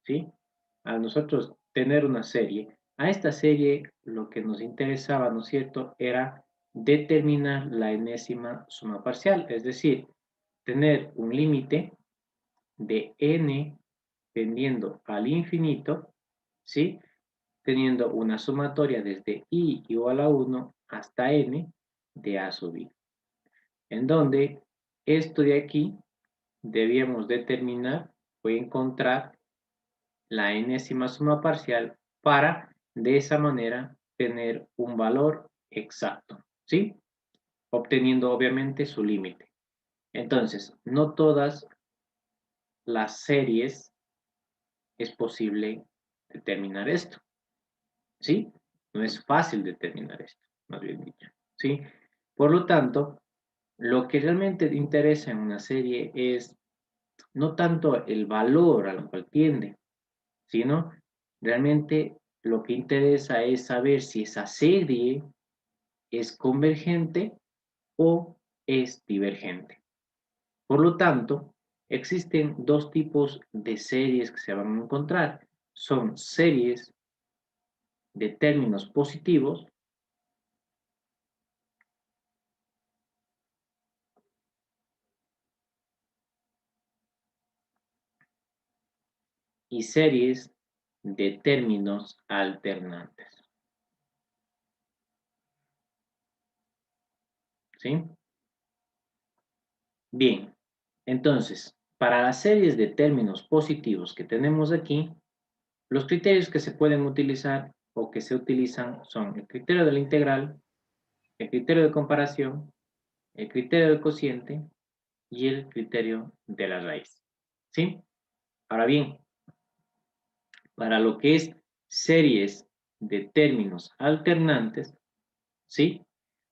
¿sí? A nosotros tener una serie, a esta serie lo que nos interesaba, ¿no es cierto?, era determinar la enésima suma parcial, es decir, tener un límite de n tendiendo al infinito, ¿sí? Teniendo una sumatoria desde i igual a 1 hasta n de a sub i, en donde esto de aquí debíamos determinar o encontrar la enésima suma parcial para de esa manera tener un valor exacto, ¿sí? Obteniendo obviamente su límite. Entonces, no todas las series es posible determinar esto, ¿sí? No es fácil determinar esto, más bien dicho, ¿sí? Por lo tanto, lo que realmente interesa en una serie es no tanto el valor al cual tiende, sino realmente lo que interesa es saber si esa serie es convergente o es divergente. Por lo tanto, existen dos tipos de series que se van a encontrar. Son series de términos positivos y series de términos alternantes, ¿sí? Bien, entonces, para las series de términos positivos que tenemos aquí, los criterios que se pueden utilizar o que se utilizan son el criterio de la integral, el criterio de comparación, el criterio del cociente y el criterio de la raíz, ¿sí? Ahora bien, para lo que es series de términos alternantes, ¿sí?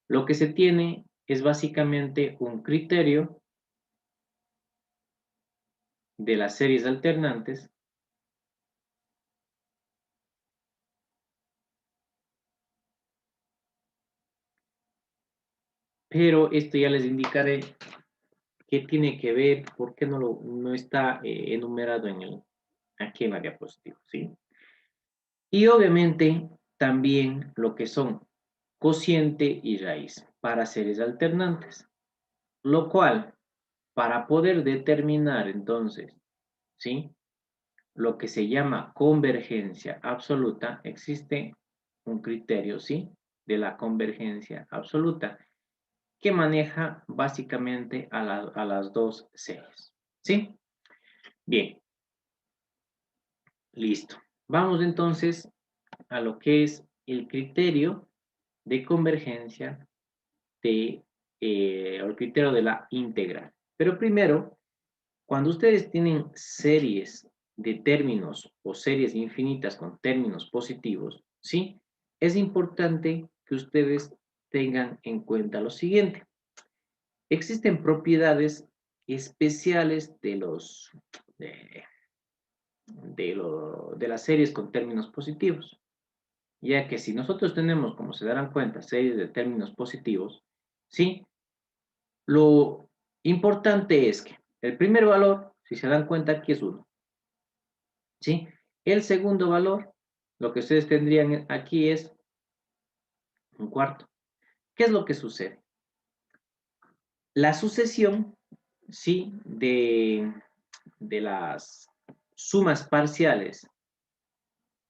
Lo que se tiene es básicamente un criterio de las series alternantes, pero esto ya les indicaré qué tiene que ver, por qué no está enumerado aquí en la diapositiva, ¿sí? Y obviamente también lo que son cociente y raíz para series alternantes, lo cual, para poder determinar entonces, ¿sí?, lo que se llama convergencia absoluta, existe un criterio, ¿sí?, de la convergencia absoluta, que maneja básicamente a las dos series, ¿sí? Bien, listo. Vamos entonces a lo que es el criterio de convergencia o el criterio de la integral. Pero primero, cuando ustedes tienen series de términos o series infinitas con términos positivos, ¿sí? Es importante que ustedes tengan en cuenta lo siguiente. Existen propiedades especiales de, de las series con términos positivos, ya que si nosotros tenemos, como se darán cuenta, series de términos positivos, ¿sí? Lo importante es que el primer valor, si se dan cuenta, aquí es 1, ¿sí? El segundo valor, lo que ustedes tendrían aquí es un cuarto. ¿Qué es lo que sucede? La sucesión, ¿sí?, de las sumas parciales,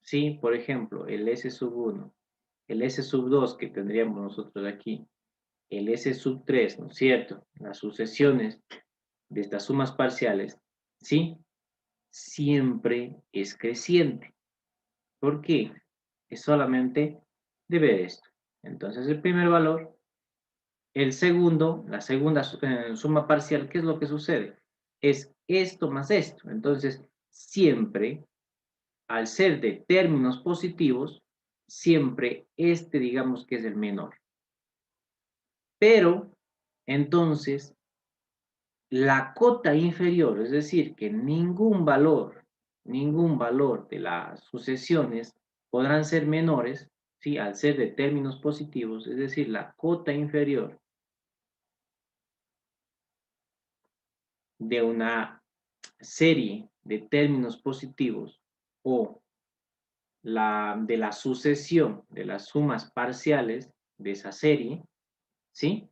¿sí? Por ejemplo, el S sub 1, el S sub 2 que tendríamos nosotros aquí, el S sub 3, ¿no es cierto? Las sucesiones de estas sumas parciales, ¿sí?, siempre es creciente. ¿Por qué? Es solamente de ver esto. Entonces, el primer valor, el segundo, la segunda suma parcial, ¿qué es lo que sucede? Es esto más esto. Entonces, siempre, al ser de términos positivos, siempre este, digamos que es el menor. Pero, entonces, la cota inferior, es decir, que ningún valor de las sucesiones podrán ser menores, ¿sí?, al ser de términos positivos, es decir, la cota inferior de una serie de términos positivos, o de la sucesión de las sumas parciales de esa serie, ¿sí?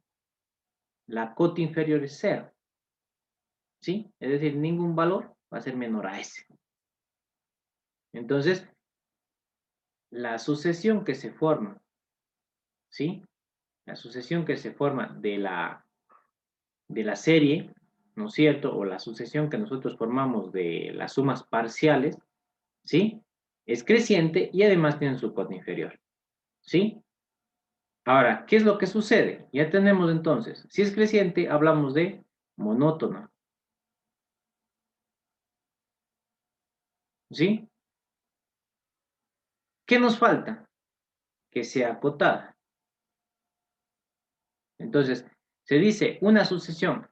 La cota inferior es cero, ¿sí? Es decir, ningún valor va a ser menor a ese. Entonces, la sucesión que se forma, ¿sí? La sucesión que se forma de la serie, ¿no es cierto? O la sucesión que nosotros formamos de las sumas parciales, ¿sí? Es creciente y además tiene su cota inferior, ¿sí? Ahora, ¿qué es lo que sucede? Ya tenemos entonces, si es creciente, hablamos de monótona, ¿sí? ¿Qué nos falta? Que sea acotada. Entonces, se dice una sucesión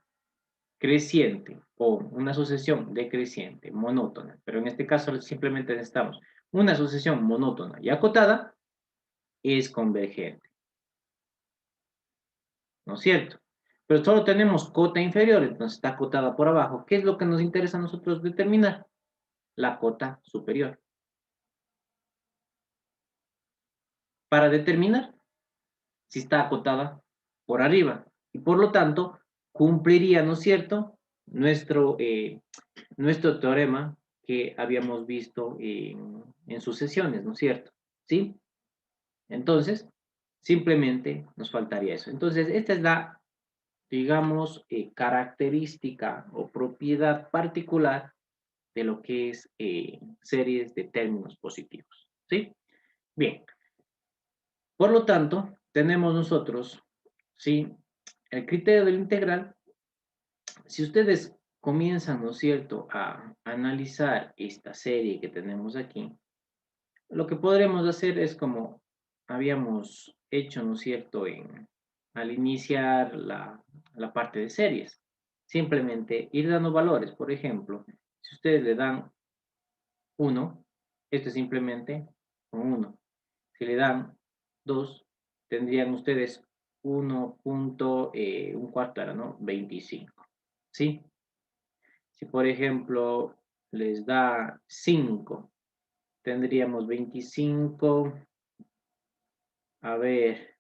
creciente o una sucesión decreciente, monótona, pero en este caso simplemente necesitamos una sucesión monótona y acotada, es convergente, ¿no es cierto? Pero solo tenemos cota inferior, entonces está acotada por abajo. ¿Qué es lo que nos interesa a nosotros determinar? La cota superior. Para determinar si está acotada por arriba. Y por lo tanto, cumpliría, ¿no es cierto?, nuestro teorema que habíamos visto en sucesiones, ¿no es cierto? ¿Sí? Entonces, simplemente nos faltaría eso. Entonces, esta es la, digamos, característica o propiedad particular de lo que es series de términos positivos. ¿Sí? Bien. Por lo tanto, tenemos nosotros, ¿sí? El criterio del integral. Si ustedes comienzan, ¿no es cierto?, a analizar esta serie que tenemos aquí, lo que podremos hacer es como habíamos hecho, ¿no es cierto?, al iniciar la parte de series. Simplemente ir dando valores. Por ejemplo, si ustedes le dan 1, esto es simplemente un 1. Si le dan 2, tendrían ustedes 1 punto, un cuarto era, ¿no? 25. ¿Sí? Si, por ejemplo, les da 5, tendríamos 25, a ver,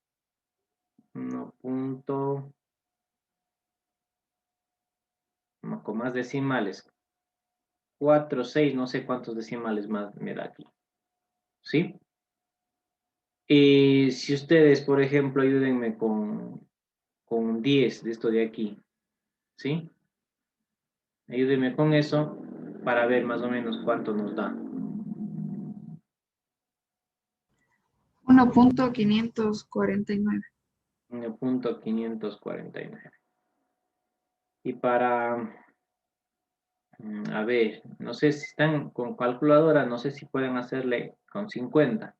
1 punto, no, con más decimales, 4, 6, no sé cuántos decimales más me da aquí. ¿Sí? Y si ustedes, por ejemplo, ayúdenme con 10 de esto de aquí, ¿sí? Ayúdenme con eso para ver más o menos cuánto nos da. 1.549. 1.549. Y para, a ver, no sé si están con calculadora, no sé si pueden hacerle con 50.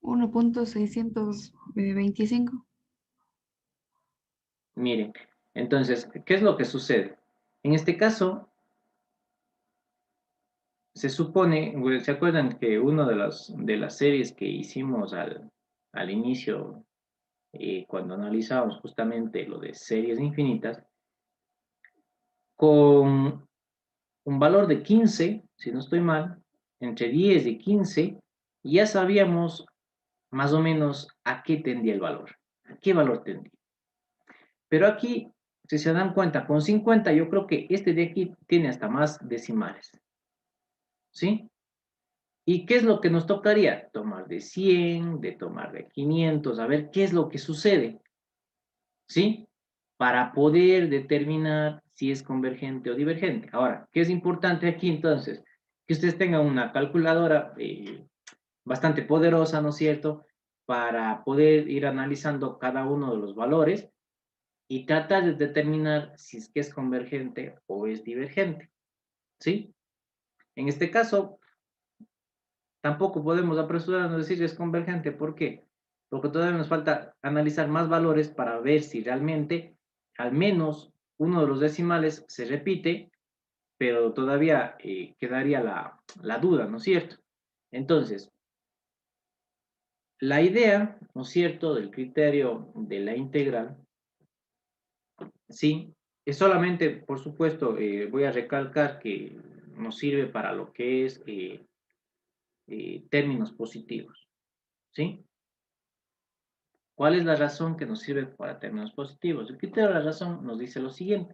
1.625. Miren, entonces, ¿qué es lo que sucede? En este caso, se supone, ¿se acuerdan que una de las series que hicimos al inicio, cuando analizábamos justamente lo de series infinitas, con un valor de 15, si no estoy mal, entre 10 y 15, ya sabíamos más o menos a qué tendía el valor, a qué valor tendía. Pero aquí, si se dan cuenta, con 50 yo creo que este de aquí tiene hasta más decimales, ¿sí? ¿Y qué es lo que nos tocaría? Tomar de 100, de tomar de 500, a ver qué es lo que sucede, ¿sí? Para poder determinar si es convergente o divergente. Ahora, ¿qué es importante aquí entonces? Que ustedes tengan una calculadora bastante poderosa, ¿no es cierto? Para poder ir analizando cada uno de los valores y tratar de determinar si es que es convergente o es divergente, ¿sí? En este caso, tampoco podemos apresurarnos a decir si es convergente. ¿Por qué? Porque todavía nos falta analizar más valores para ver si realmente al menos uno de los decimales se repite, pero todavía quedaría la duda, ¿no es cierto? Entonces, La idea, ¿no es cierto?, del criterio de la integral, sí, es solamente, por supuesto, voy a recalcar que nos sirve para lo que es términos positivos, ¿sí? ¿Cuál es la razón que nos sirve para términos positivos? El criterio de la razón nos dice lo siguiente.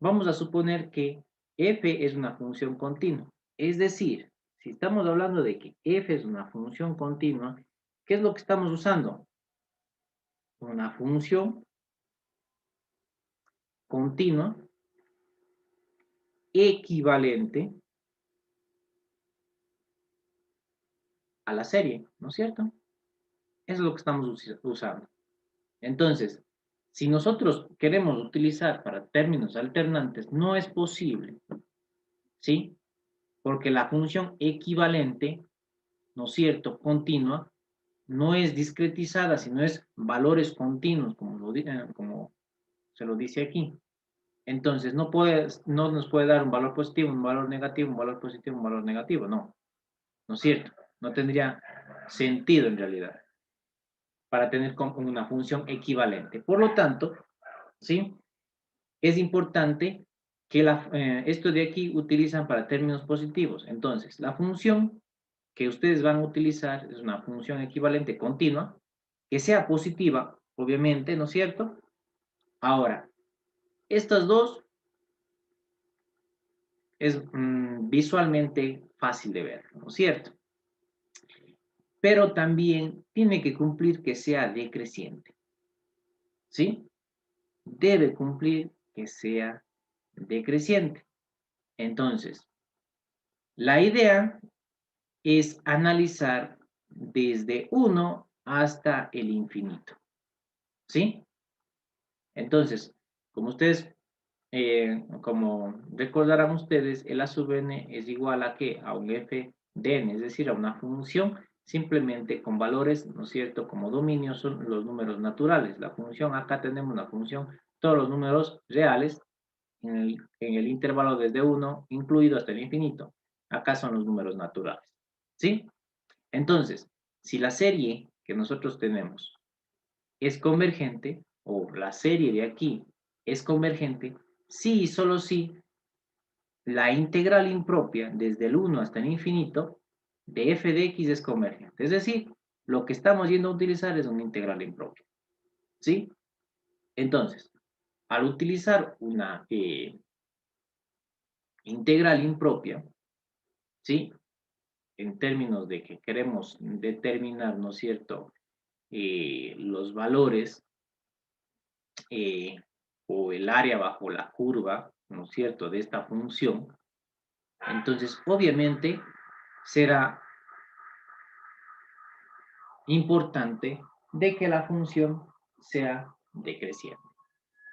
Vamos a suponer que f es una función continua. Es decir, si estamos hablando de que f es una función continua, ¿qué es lo que estamos usando? Una función continua equivalente a la serie, ¿no es cierto? Eso es lo que estamos usando. Entonces, si nosotros queremos utilizar para términos alternantes, no es posible, ¿sí? Porque la función equivalente, ¿no es cierto?, continua, no es discretizada, sino es valores continuos, como se lo dice aquí. Entonces, no nos puede dar un valor positivo, un valor negativo, un valor positivo, un valor negativo, no. ¿No es cierto? No tendría sentido en realidad para tener una función equivalente. Por lo tanto, ¿sí?, es importante que esto de aquí utilizan para términos positivos. Entonces, la función que ustedes van a utilizar es una función equivalente continua, que sea positiva, obviamente, ¿no es cierto? Ahora, estas dos es visualmente fácil de ver, ¿no es cierto? Pero también tiene que cumplir que sea decreciente, ¿sí? Debe cumplir que sea decreciente. Entonces, la idea es analizar desde 1 hasta el infinito, ¿sí? Entonces, como recordarán ustedes, el a sub n es igual a ¿qué? A un f de n, es decir, a una función simplemente con valores, ¿no es cierto?, como dominio son los números naturales. La función, acá tenemos una función, todos los números reales en el intervalo desde 1, incluido hasta el infinito. Acá son los números naturales, ¿sí? Entonces, si la serie que nosotros tenemos es convergente, o la serie de aquí es convergente, sí y solo si la integral impropia desde el 1 hasta el infinito de f de x es convergente. Es decir, lo que estamos yendo a utilizar es una integral impropia, ¿sí? Entonces, al utilizar una integral impropia, ¿sí?, en términos de que queremos determinar, ¿no es cierto?, los valores eh, o el área bajo la curva, ¿no es cierto?, de esta función, entonces obviamente será importante de que la función sea decreciente.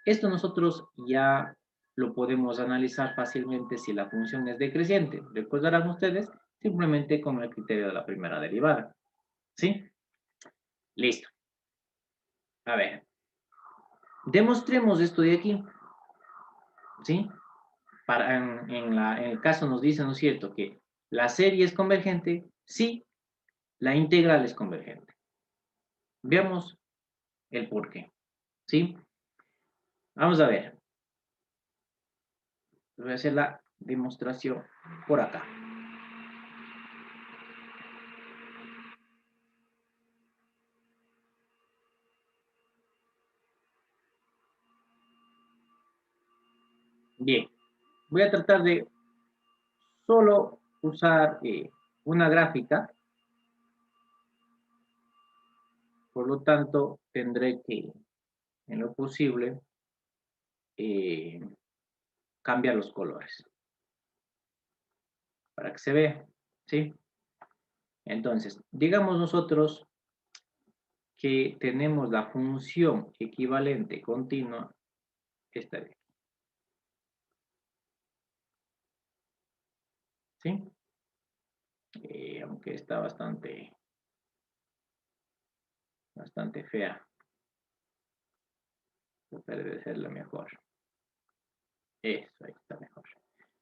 Esto nosotros ya lo podemos analizar fácilmente si la función es decreciente. Recordarán ustedes simplemente con el criterio de la primera derivada. ¿Sí? Listo. A ver. Demostremos esto de aquí. ¿Sí? En el caso nos dice, ¿no es cierto?, que la serie es convergente. Sí, la integral es convergente. Veamos el por qué. ¿Sí? Vamos a ver. Voy a hacer la demostración por acá. Bien, voy a tratar de solo usar una gráfica, por lo tanto tendré que, en lo posible, eh, cambiar los colores para que se vea, ¿sí? Entonces, digamos nosotros que tenemos la función equivalente continua, esta de aquí, ¿sí? Aunque está bastante fea, debe ser la mejor. Eso, ahí está mejor.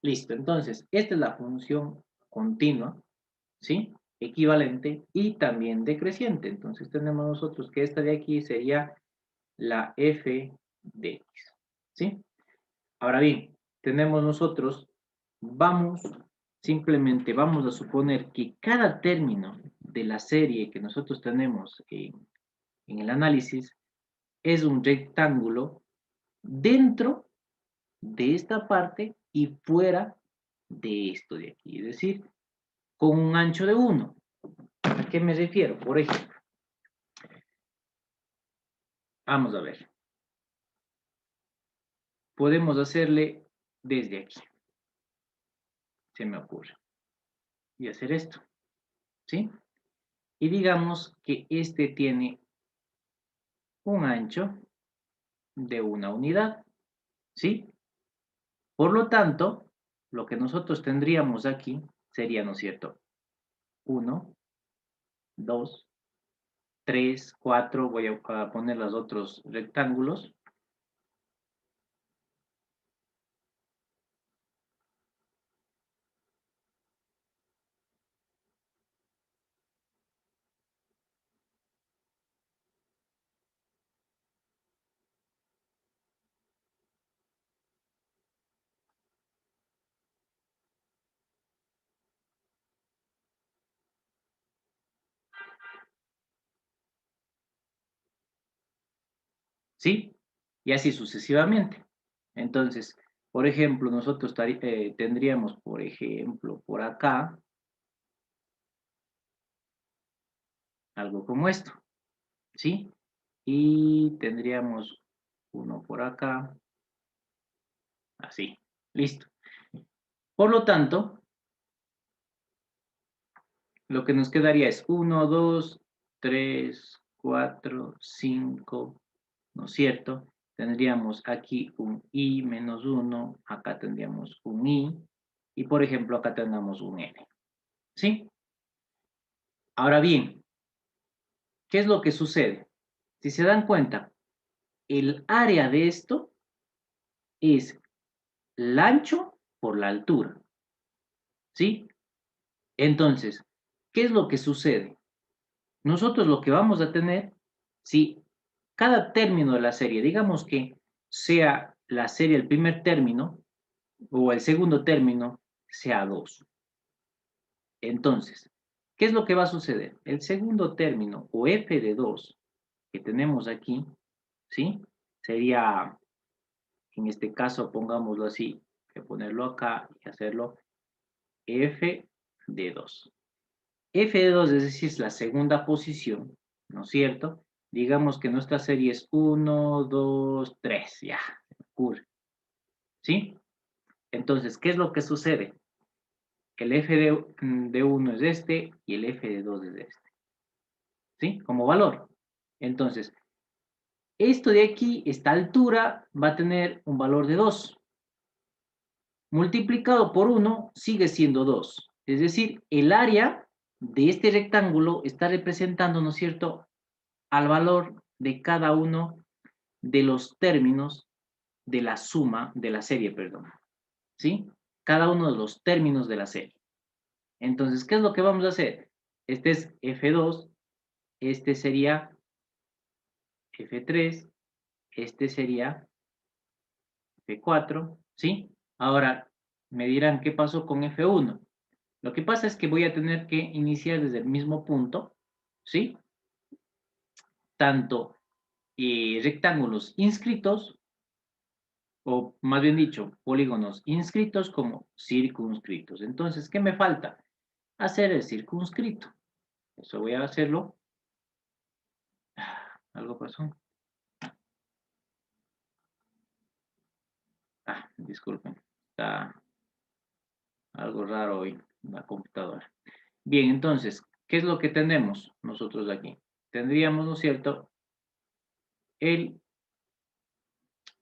Listo, entonces, esta es la función continua, ¿sí? equivalente y también decreciente. Entonces tenemos nosotros que esta de aquí sería la f de x, ¿sí? Ahora bien, tenemos nosotros, simplemente vamos a suponer que cada término de la serie que nosotros tenemos en el análisis es un rectángulo dentro de esta parte y fuera de esto de aquí, es decir, con un ancho de 1. ¿A qué me refiero? Por ejemplo, vamos a ver, podemos hacerle desde aquí, se me ocurre, y hacer esto, ¿sí? Y digamos que este tiene un ancho de una unidad, ¿sí? Por lo tanto, lo que nosotros tendríamos aquí sería, ¿no es cierto? 1, 2, 3, 4, voy a poner los otros rectángulos. ¿Sí? Y así sucesivamente. Entonces, por ejemplo, nosotros tendríamos, por ejemplo, por acá, algo como esto, ¿sí? Y tendríamos uno por acá, así, listo. Por lo tanto, lo que nos quedaría es 1, 2, 3, 4, 5, ¿no es cierto? Tendríamos aquí un i menos 1, acá tendríamos un i, y por ejemplo acá tendríamos un n, ¿sí? Ahora bien, ¿qué es lo que sucede? Si se dan cuenta, el área de esto es el ancho por la altura, ¿sí? Entonces, ¿qué es lo que sucede? Nosotros lo que vamos a tener, si cada término de la serie, digamos que sea la serie el primer término o el segundo término sea 2. Entonces, ¿qué es lo que va a suceder? El segundo término o f de 2 que tenemos aquí, ¿sí? Sería, en este caso, pongámoslo así, que ponerlo acá y hacerlo f de 2. F de 2, es decir, es la segunda posición, ¿no es cierto? Digamos que nuestra serie es 1, 2, 3, ya, se me ocurre, ¿sí? Entonces, ¿qué es lo que sucede? Que el f de 1 es este y el f de 2 es este, ¿sí? Como valor. Entonces, esto de aquí, esta altura, va a tener un valor de 2. Multiplicado por 1 sigue siendo 2. Es decir, el área de este rectángulo está representando, ¿no es cierto?, al valor de cada uno de los términos de la suma de la serie, perdón. ¿Sí? Cada uno de los términos de la serie. Entonces, ¿qué es lo que vamos a hacer? Este es F2, este sería F3, este sería F4, ¿sí? Ahora, me dirán, ¿qué pasó con F1? Lo que pasa es que voy a tener que iniciar desde el mismo punto, ¿sí? Tanto rectángulos inscritos, o más bien dicho, polígonos inscritos como circunscritos. Entonces, ¿qué me falta? Hacer el circunscrito. Eso voy a hacerlo. Algo pasó. Disculpen. Está algo raro hoy la computadora. Bien, entonces, ¿qué es lo que tenemos nosotros aquí? Tendríamos, ¿no es cierto? El,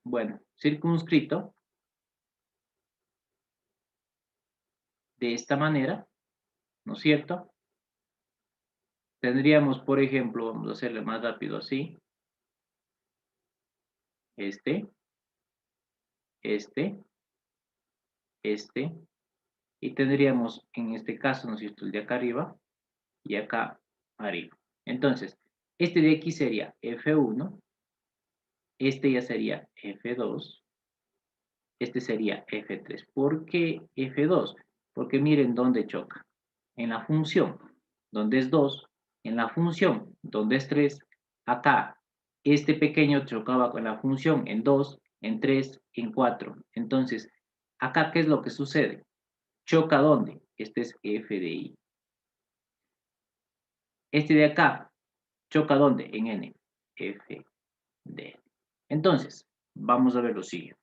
bueno, circunscrito de esta manera, ¿no es cierto? Tendríamos, por ejemplo, vamos a hacerle más rápido así, este, este, este, y tendríamos en este caso, ¿no es cierto?, el de acá arriba, y acá arriba. Entonces, este de aquí sería F1, este ya sería F2, este sería F3. ¿Por qué F2? Porque miren dónde choca. En la función, donde es 2, en la función, donde es 3, acá, este pequeño chocaba con la función en 2, en 3, en 4. Entonces, acá, ¿qué es lo que sucede? ¿Choca dónde? Este es F de I. Este de acá, ¿choca dónde? En N. F de N. Entonces, vamos a ver lo siguiente.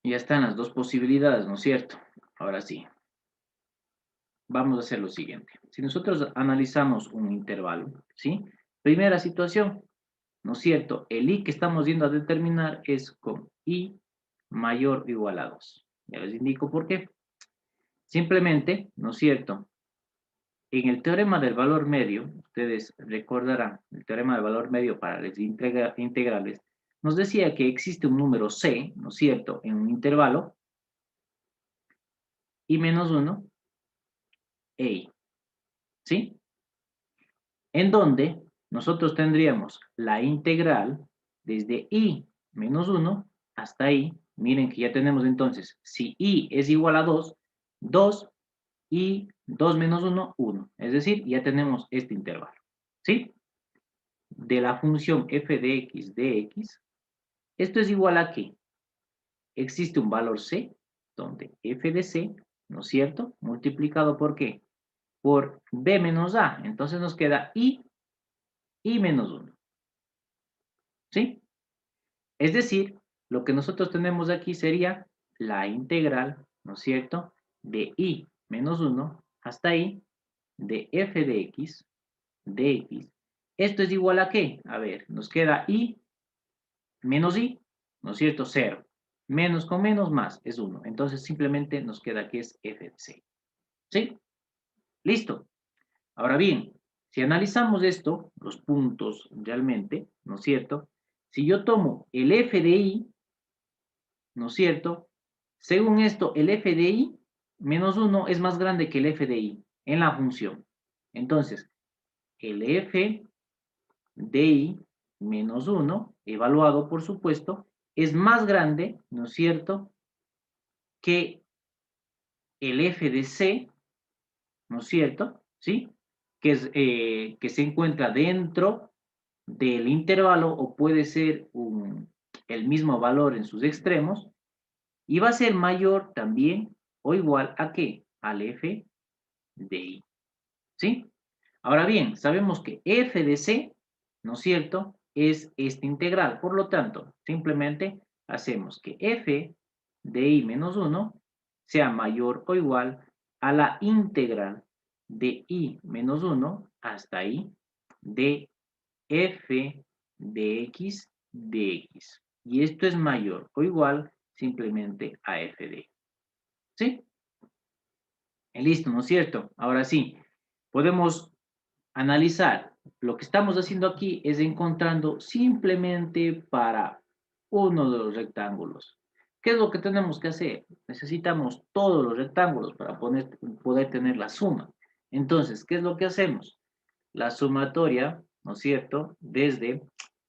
Ya están las dos posibilidades, ¿no es cierto? Ahora sí, vamos a hacer lo siguiente. Si nosotros analizamos un intervalo, ¿sí? Primera situación, ¿no es cierto? El I que estamos yendo a determinar es con I mayor o igual a 2. Ya les indico por qué. Simplemente, ¿no es cierto? En el teorema del valor medio, ustedes recordarán, el teorema del valor medio para las integrales, nos decía que existe un número C, ¿no es cierto?, en un intervalo, I menos 1 e I, ¿sí? En donde nosotros tendríamos la integral desde I menos 1 hasta I. Miren que ya tenemos entonces, si I es igual a 2, 2 y 2 menos 1, 1. Es decir, ya tenemos este intervalo, ¿sí? De la función f de x dx, esto es igual a que existe un valor c, donde f de c, ¿no es cierto? Multiplicado por qué? Por b menos a. Entonces nos queda i menos 1, ¿sí? Es decir, lo que nosotros tenemos aquí sería la integral, ¿no es cierto?, de i menos 1 hasta i de f de x dx. ¿Esto es igual a qué? A ver, nos queda i menos i, ¿no es cierto? 0. Menos con menos más es 1. Entonces simplemente nos queda que es f de c. ¿Sí? Listo. Ahora bien, si analizamos esto, los puntos realmente, ¿no es cierto? Si yo tomo el f de i, ¿no es cierto? Según esto, el f de i menos 1 es más grande que el f de i en la función. Entonces, el f de i menos 1, evaluado por supuesto, es más grande, ¿no es cierto?, que el f de c, ¿no es cierto? ¿Sí? Que se encuentra dentro del intervalo o puede ser el mismo valor en sus extremos y va a ser mayor también o igual a qué? Al f de i. ¿Sí? Ahora bien, sabemos que f de c, ¿no es cierto?, es esta integral. Por lo tanto, simplemente hacemos que f de i menos 1 sea mayor o igual a la integral de i menos 1 hasta i de f de x de x. Y esto es mayor o igual simplemente a f de i. ¿Sí? Listo, ¿no es cierto? Ahora sí, podemos analizar. Lo que estamos haciendo aquí es encontrando simplemente para uno de los rectángulos. ¿Qué es lo que tenemos que hacer? Necesitamos todos los rectángulos para poder tener la suma. Entonces, ¿qué es lo que hacemos? La sumatoria, ¿no es cierto?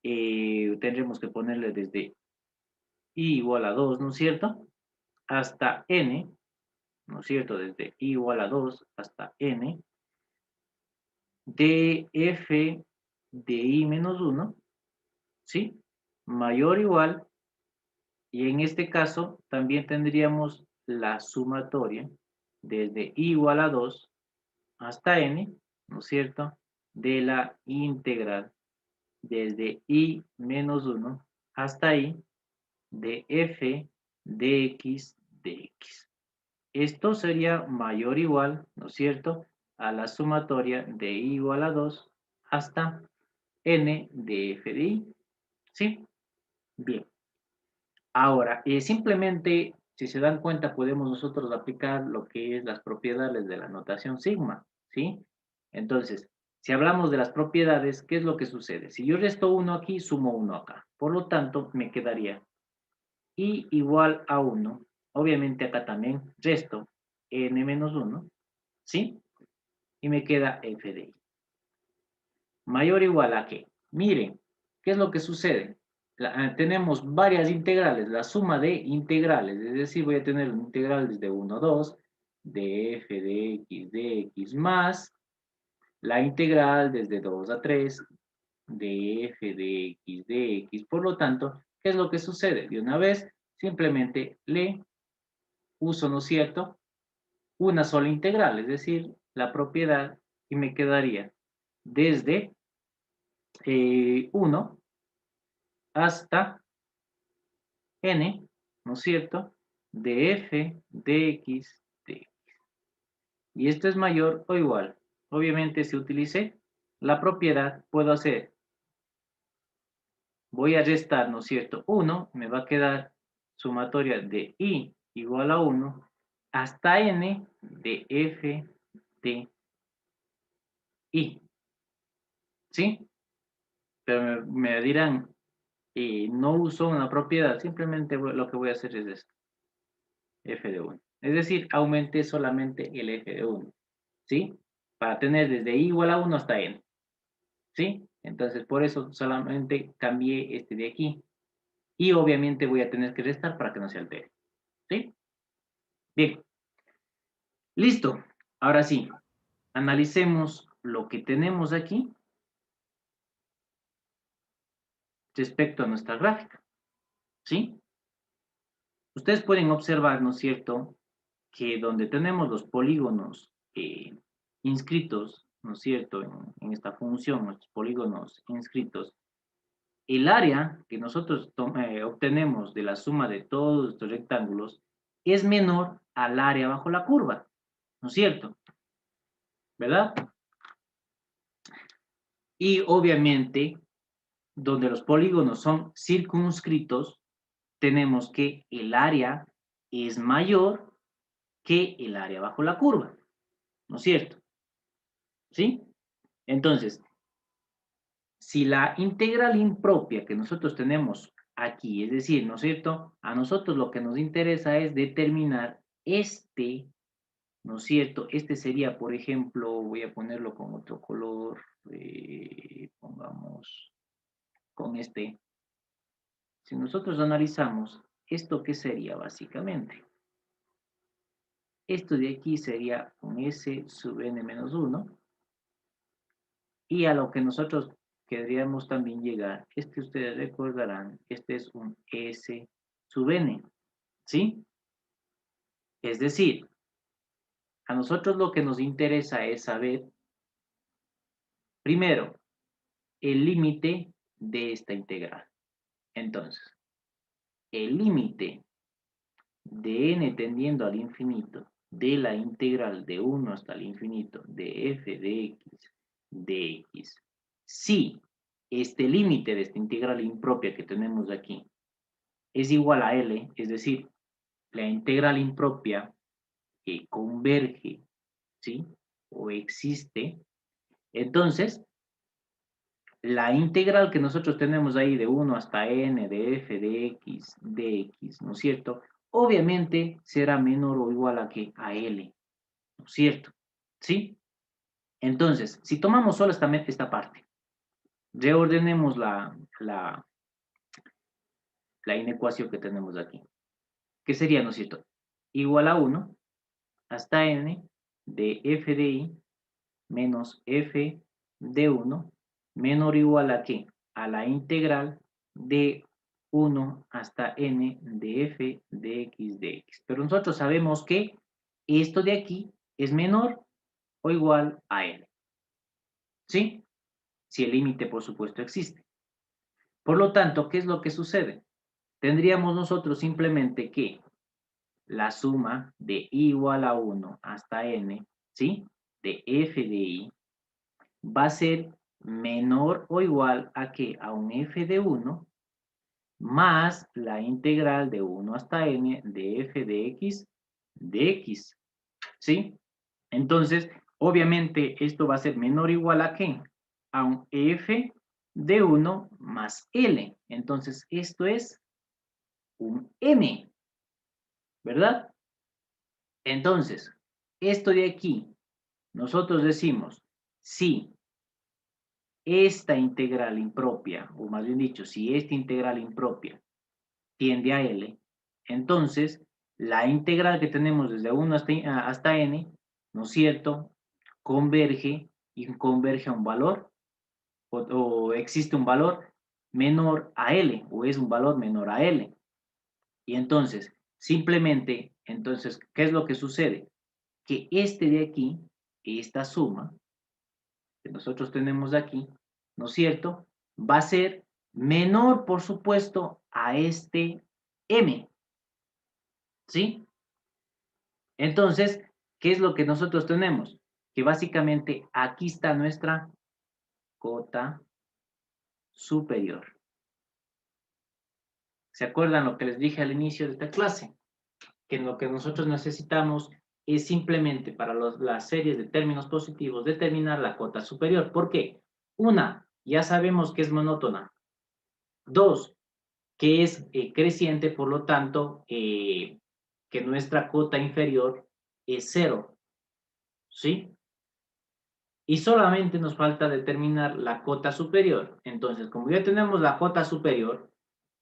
Tendremos que ponerle desde i igual a 2, ¿no es cierto? Hasta n, ¿no es cierto? Desde i igual a 2 hasta n de f de i menos 1, ¿sí? Mayor o igual, y en este caso también tendríamos la sumatoria desde i igual a 2 hasta n, ¿no es cierto? De la integral desde i menos 1 hasta i de f de x de x. Esto sería mayor o igual, ¿no es cierto?, a la sumatoria de i igual a 2 hasta n de f de i. ¿Sí? Bien. Ahora, simplemente, si se dan cuenta, podemos nosotros aplicar lo que es las propiedades de la notación sigma. ¿Sí? Entonces, si hablamos de las propiedades, ¿qué es lo que sucede? Si yo resto 1 aquí, sumo 1 acá. Por lo tanto, me quedaría i igual a 1 Obviamente acá también resto n menos 1, ¿sí? Y me queda f de i. Mayor o igual a qué. Miren, ¿qué es lo que sucede? Tenemos varias integrales, la suma de integrales, es decir, voy a tener un integral desde 1 a 2, de f de x más la integral desde 2 a 3, de f de x. Por lo tanto, ¿qué es lo que sucede? De una vez, simplemente le uso, ¿no es cierto?, una sola integral, es decir, la propiedad, y me quedaría desde 1 hasta n, ¿no es cierto?, de f de x de x. Y esto es mayor o igual. Obviamente, si utilicé la propiedad, puedo hacer, voy a restar, ¿no es cierto?, 1, me va a quedar sumatoria de i igual a 1 hasta n de f de i. ¿Sí? Pero me dirán, no uso una propiedad, simplemente lo que voy a hacer es esto, f de 1. Es decir, aumenté solamente el f de 1, ¿sí? Para tener desde i igual a 1 hasta n, ¿sí? Entonces, por eso solamente cambié este de aquí. Y obviamente voy a tener que restar para que no se altere, ¿sí? Bien, listo. Ahora sí, analicemos lo que tenemos aquí respecto a nuestra gráfica, ¿sí? Ustedes pueden observar, ¿no es cierto?, que donde tenemos los polígonos inscritos, ¿no es cierto?, en esta función, nuestros polígonos inscritos, el área que nosotros obtenemos de la suma de todos estos rectángulos es menor al área bajo la curva, ¿no es cierto?, ¿verdad? Y obviamente, donde los polígonos son circunscritos, tenemos que el área es mayor que el área bajo la curva, ¿no es cierto? ¿Sí? Entonces, si la integral impropia que nosotros tenemos aquí, es decir, ¿no es cierto?, a nosotros lo que nos interesa es determinar este, ¿no es cierto? Este sería, por ejemplo, voy a ponerlo con otro color, pongamos con este. Si nosotros analizamos, ¿esto qué sería básicamente? Esto de aquí sería un s sub n menos 1, y a lo que nosotros querríamos también llegar, es que ustedes recordarán, este es un s sub n, ¿sí? Es decir, a nosotros lo que nos interesa es saber, primero, el límite de esta integral. Entonces, el límite de n tendiendo al infinito de la integral de 1 hasta el infinito de f de x, si este límite de esta integral impropia que tenemos aquí es igual a L, es decir, la integral impropia que converge, ¿sí?, o existe, entonces la integral que nosotros tenemos ahí de 1 hasta n de f de x, ¿no es cierto?, obviamente será menor o igual a ¿qué? A L, ¿no es cierto? ¿Sí? Entonces, si tomamos solo esta parte, reordenemos la inecuación que tenemos aquí. ¿Qué sería, no es cierto? Igual a 1 hasta n de f de i menos f de 1 menor o igual a ¿qué? A la integral de 1 hasta n de f de x de x. Pero nosotros sabemos que esto de aquí es menor o igual a n, ¿sí? Si el límite, por supuesto, existe. Por lo tanto, ¿qué es lo que sucede? Tendríamos nosotros simplemente que la suma de i igual a 1 hasta n, ¿sí?, de f de i va a ser menor o igual a ¿qué? A un f de 1 más la integral de 1 hasta n de f de x, ¿sí? Entonces, obviamente, esto va a ser menor o igual a ¿qué? A un f de 1 más L. Entonces, esto es un m. ¿verdad? Entonces, esto de aquí, nosotros decimos, si esta integral impropia, o más bien dicho, si esta integral impropia tiende a L, entonces la integral que tenemos desde 1 hasta n, ¿no es cierto?, converge y converge a un valor, o existe un valor menor a L, o es un valor menor a L. Y entonces, simplemente, entonces, ¿qué es lo que sucede? Que este de aquí, esta suma que nosotros tenemos aquí, ¿no es cierto?, va a ser menor, por supuesto, a este m, ¿sí? Entonces, ¿qué es lo que nosotros tenemos? Que básicamente aquí está nuestra cota superior. ¿Se acuerdan lo que les dije al inicio de esta clase? Que lo que nosotros necesitamos es simplemente para las series de términos positivos determinar la cota superior. ¿Por qué? Una, ya sabemos que es monótona. Dos, que es creciente, por lo tanto, que nuestra cota inferior es cero, ¿sí? Y solamente nos falta determinar la cota superior. Entonces, como ya tenemos la cota superior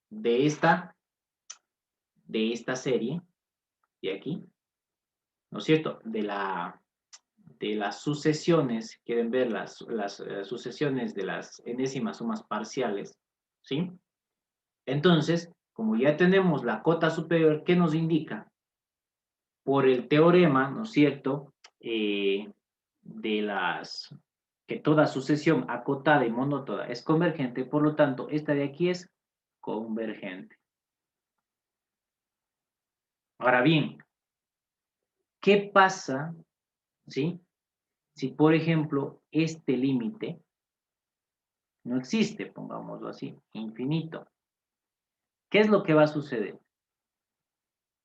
de esta serie, de aquí, ¿no es cierto? De las sucesiones, quieren ver las sucesiones de las enésimas sumas parciales, ¿sí? Entonces, como ya tenemos la cota superior, ¿qué nos indica? Por el teorema, ¿no es cierto?, de que toda sucesión acotada y monótona es convergente, por lo tanto, esta de aquí es convergente. Ahora bien, ¿qué pasa, ¿sí?, si, por ejemplo, este límite no existe, pongámoslo así, infinito? ¿Qué es lo que va a suceder?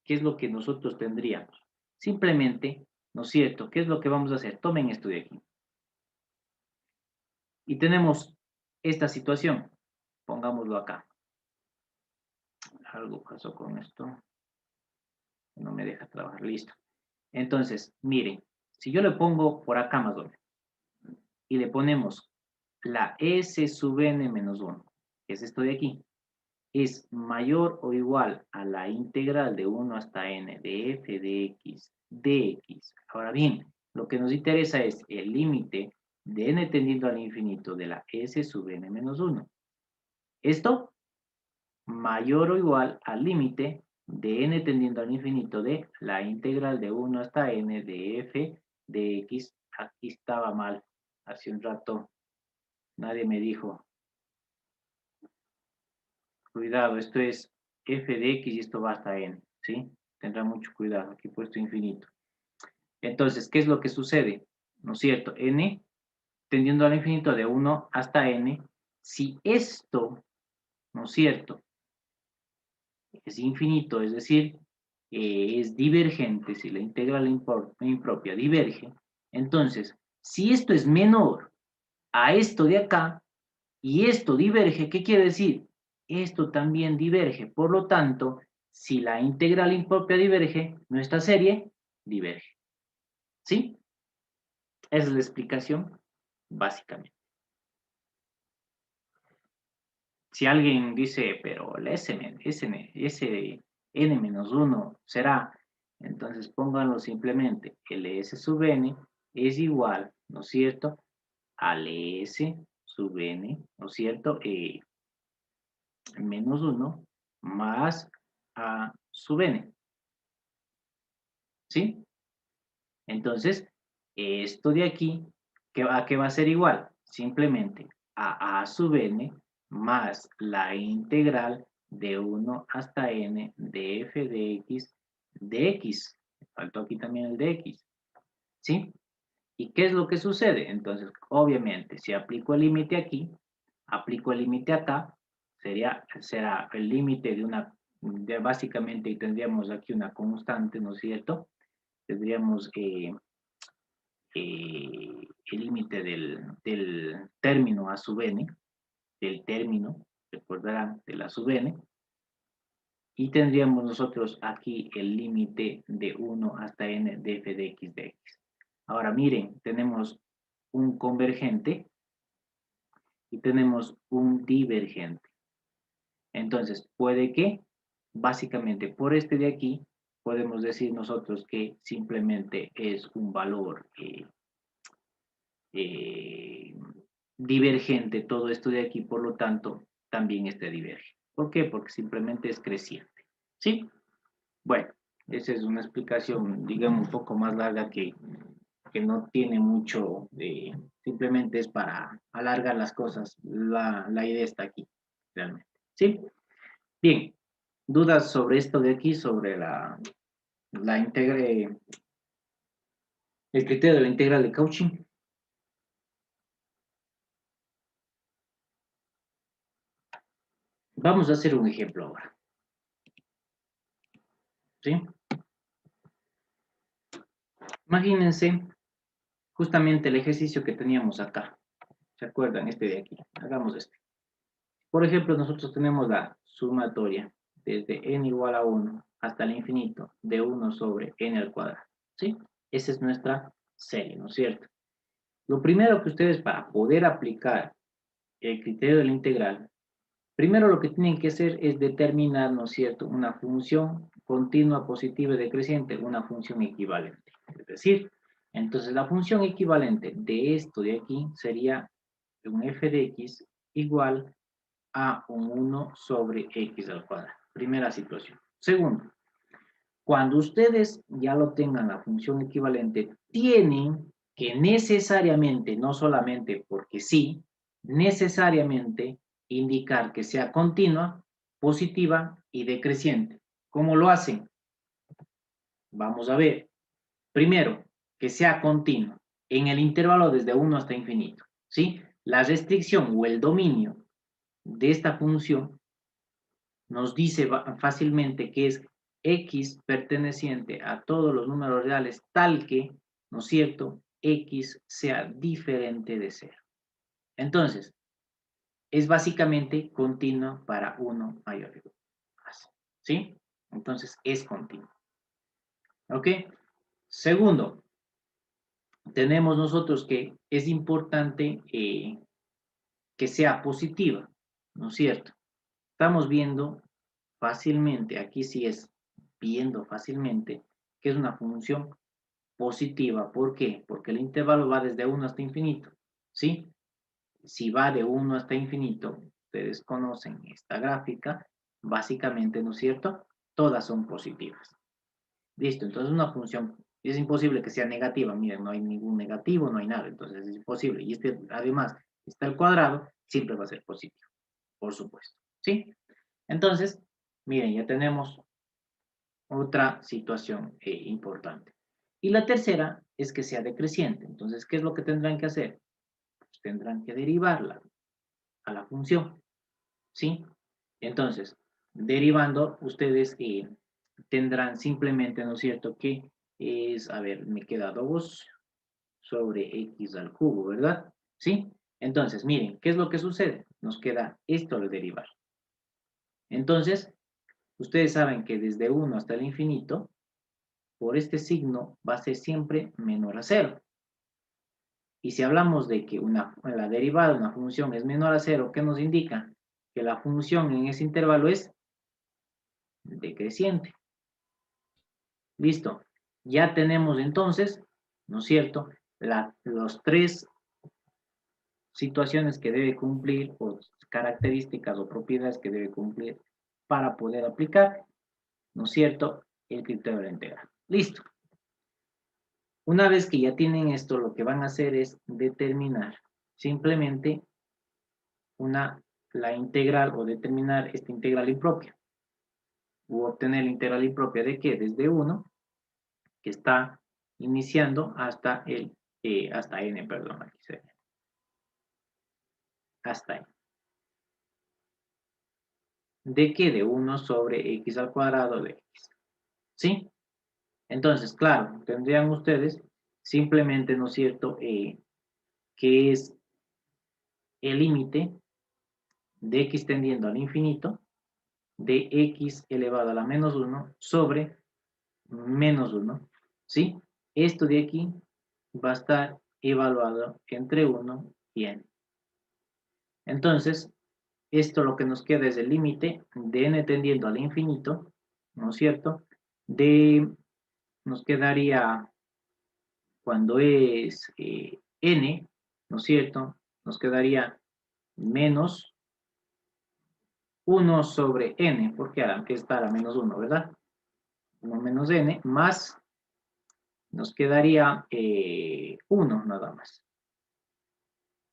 ¿Qué es lo que nosotros tendríamos? Simplemente, ¿no es cierto? ¿Qué es lo que vamos a hacer? Tomen esto de aquí. Y tenemos esta situación. Pongámoslo acá. Algo pasó con esto. No me deja trabajar. Listo. Entonces, miren, si yo le pongo por acá más o menos, y le ponemos la s sub n menos 1, que es esto de aquí, es mayor o igual a la integral de 1 hasta n de f de x dx. Ahora bien, lo que nos interesa es el límite de n tendiendo al infinito de la s sub n menos 1. Esto mayor o igual al límite de n tendiendo al infinito de la integral de 1 hasta n de f de x. Aquí estaba mal. Hace un rato nadie me dijo, cuidado, esto es f de x y esto va hasta n, ¿sí? Tendrá mucho cuidado, aquí he puesto infinito. Entonces, ¿qué es lo que sucede? ¿No es cierto? N tendiendo al infinito de 1 hasta n, si esto, ¿no es cierto?, es infinito, es decir, es divergente, si la integral impropia diverge, entonces, si esto es menor a esto de acá, y esto diverge, ¿qué quiere decir? Esto también diverge, por lo tanto, si la integral impropia diverge, nuestra serie diverge. ¿Sí? Esa es la explicación, básicamente. Si alguien dice, pero el ese n-1 será, entonces pónganlo simplemente, el s sub n es igual, ¿no es cierto?, al s sub n, ¿no es cierto?, menos 1 más a sub n, ¿sí? Entonces, esto de aquí, ¿a qué va a ser igual? Simplemente a sub n más la integral de 1 hasta n de f de x. Faltó aquí también el de x, ¿sí? ¿Y qué es lo que sucede? Entonces, obviamente, si aplico el límite aquí, aplico el límite acá, será el límite básicamente, y tendríamos aquí una constante, ¿no es cierto? Tendríamos el límite del término a sub n, del término, recordarán, de la sub n, Y tendríamos nosotros aquí el límite de 1 hasta n de f de x de x. Ahora miren, tenemos un convergente y tenemos un divergente. Entonces, puede que, básicamente por este de aquí, podemos decir nosotros que simplemente es un valor eh, divergente todo esto de aquí, por lo tanto, también este diverge. ¿Por qué? Porque simplemente es creciente. ¿Sí? Bueno, esa es una explicación, digamos, un poco más larga que no tiene mucho, simplemente es para alargar las cosas. La idea está aquí, realmente. ¿Sí? Bien, ¿dudas sobre esto de aquí, sobre la integre, el criterio de la integral de Cauchy? Vamos a hacer un ejemplo ahora. ¿Sí? Imagínense justamente el ejercicio que teníamos acá. ¿Se acuerdan? Este de aquí. Hagamos este. Por ejemplo, nosotros tenemos la sumatoria desde n igual a 1 hasta el infinito de 1 sobre n al cuadrado. ¿Sí? Esa es nuestra serie, ¿no es cierto? Lo primero que ustedes, para poder aplicar el criterio de la integral, primero lo que tienen que hacer es determinar, ¿no es cierto?, una función continua positiva y decreciente, una función equivalente. Es decir, entonces la función equivalente de esto de aquí sería un f de x igual a un 1 sobre x al cuadrado. Primera situación. Segundo, cuando ustedes ya lo tengan la función equivalente, tienen que necesariamente, no solamente porque sí, necesariamente indicar que sea continua, positiva y decreciente. ¿Cómo lo hacen? Vamos a ver. Primero, que sea continua en el intervalo desde 1 hasta infinito. ¿Sí? La restricción o el dominio de esta función nos dice fácilmente que es x perteneciente a todos los números reales tal que, ¿no es cierto?, x sea diferente de 0. Entonces, es básicamente continua para 1 mayor o igual a 0. ¿Sí? Entonces, es continua. ¿Ok? Segundo, tenemos nosotros que es importante que sea positiva, ¿no es cierto? Estamos viendo fácilmente, aquí sí es viendo fácilmente, que es una función positiva. ¿Por qué? Porque el intervalo va desde 1 hasta infinito, ¿sí? Si va de 1 hasta infinito, ustedes conocen esta gráfica, básicamente, ¿no es cierto? Todas son positivas. Listo, entonces una función, es imposible que sea negativa, miren, no hay ningún negativo, no hay nada, entonces es imposible. Y este, además, está al cuadrado, siempre va a ser positivo, por supuesto, ¿sí? Entonces, miren, ya tenemos otra situación importante. Y la tercera es que sea decreciente. Entonces, ¿qué es lo que tendrán que hacer? Pues tendrán que derivarla a la función, ¿sí? Entonces, derivando, ustedes tendrán simplemente, ¿no es cierto?, que es, a ver, me queda 2 sobre x al cubo, ¿verdad? ¿Sí? Entonces, miren, ¿qué es lo que sucede? Nos queda esto de derivar. Entonces, ustedes saben que desde 1 hasta el infinito, por este signo va a ser siempre menor a 0. Y si hablamos de que la derivada de una función es menor a 0, ¿qué nos indica? Que la función en ese intervalo es decreciente. Listo. Ya tenemos entonces, ¿no es cierto?, los tres situaciones que debe cumplir, o características o propiedades que debe cumplir para poder aplicar, ¿no es cierto?, el criterio de la integral. Listo. Una vez que ya tienen esto, lo que van a hacer es determinar simplemente la integral o determinar esta integral impropia. O obtener la integral impropia de qué? Desde 1, que está iniciando hasta hasta n, perdón, aquí sería. Hasta n. ¿De qué? De 1 sobre x al cuadrado de x. ¿Sí? Entonces, claro, tendrían ustedes simplemente, ¿no es cierto?, que es el límite de x tendiendo al infinito, de x elevado a la menos 1 sobre menos 1, ¿sí? Esto de aquí va a estar evaluado entre 1 y n. Entonces, esto lo que nos queda es el límite de n tendiendo al infinito, ¿no es cierto? Nos quedaría cuando es n, ¿no es cierto? Nos quedaría menos 1 sobre n, porque ahora que está a la menos 1, ¿verdad? 1 menos n, más nos quedaría 1 nada más,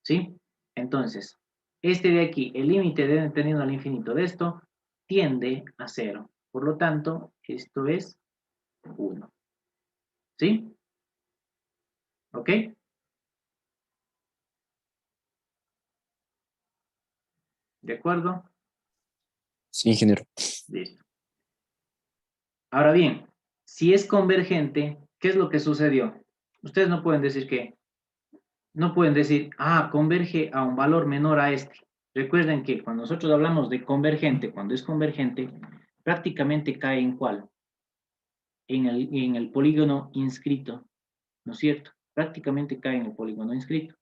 ¿sí? Entonces, este de aquí, el límite de n tendiendo al infinito de esto, tiende a 0. Por lo tanto, esto es 1, ¿sí? ¿Ok? ¿De acuerdo? Sí, ingeniero. Listo. Ahora bien, si es convergente, ¿qué es lo que sucedió? Ustedes no pueden decir que, no pueden decir, converge a un valor menor a este. Recuerden que cuando nosotros hablamos de convergente, cuando es convergente, prácticamente cae en ¿cuál? En el polígono inscrito, ¿no es cierto? Prácticamente cae en el polígono inscrito.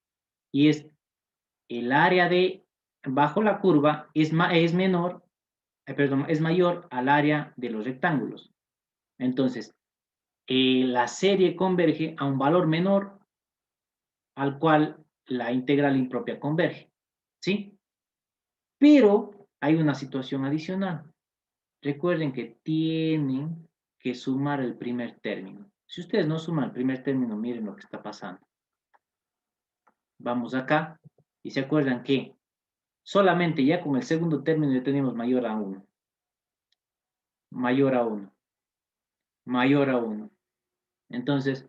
Y es el área de bajo la curva es menor, perdón, es mayor al área de los rectángulos. Entonces, la serie converge a un valor menor al cual la integral impropia converge, ¿sí? Pero hay una situación adicional. Recuerden que tienen que sumar el primer término. Si ustedes no suman el primer término, miren lo que está pasando. Vamos acá y se acuerdan que solamente ya con el segundo término ya tenemos mayor a 1. Mayor a 1. Mayor a 1. Entonces,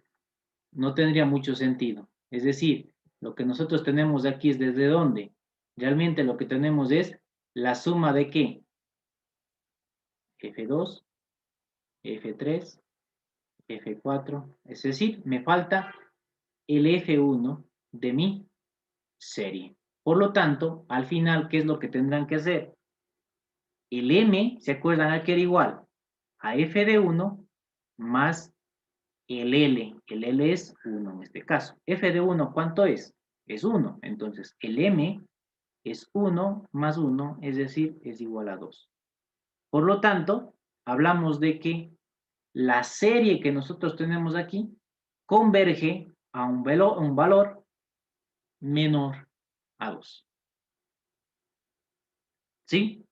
no tendría mucho sentido. Es decir, lo que nosotros tenemos aquí es desde dónde. Realmente lo que tenemos es la suma de ¿qué? F2, F3, F4. Es decir, me falta el F1 de mi serie. Por lo tanto, al final, ¿qué es lo que tendrán que hacer? El M, ¿se acuerdan? A que era igual a F de 1 más el L. El L es 1 en este caso. F de 1, ¿cuánto es? Es 1. Entonces, el M es 1 más 1, es decir, es igual a 2. Por lo tanto, hablamos de que la serie que nosotros tenemos aquí converge a un valor menor a 2. ¿Sí?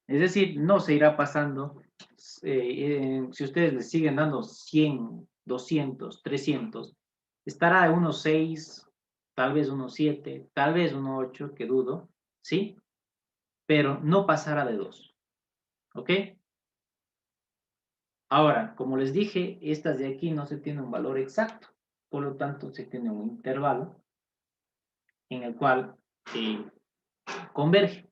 Es decir, no se irá pasando. Si ustedes le siguen dando 100, 200, 300, estará de unos 6, tal vez unos 7, tal vez unos 8, que dudo, ¿sí? Pero no pasará de 2. ¿Ok? Ahora, como les dije, estas de aquí no se tiene un valor exacto, por lo tanto se tiene un intervalo en el cual converge,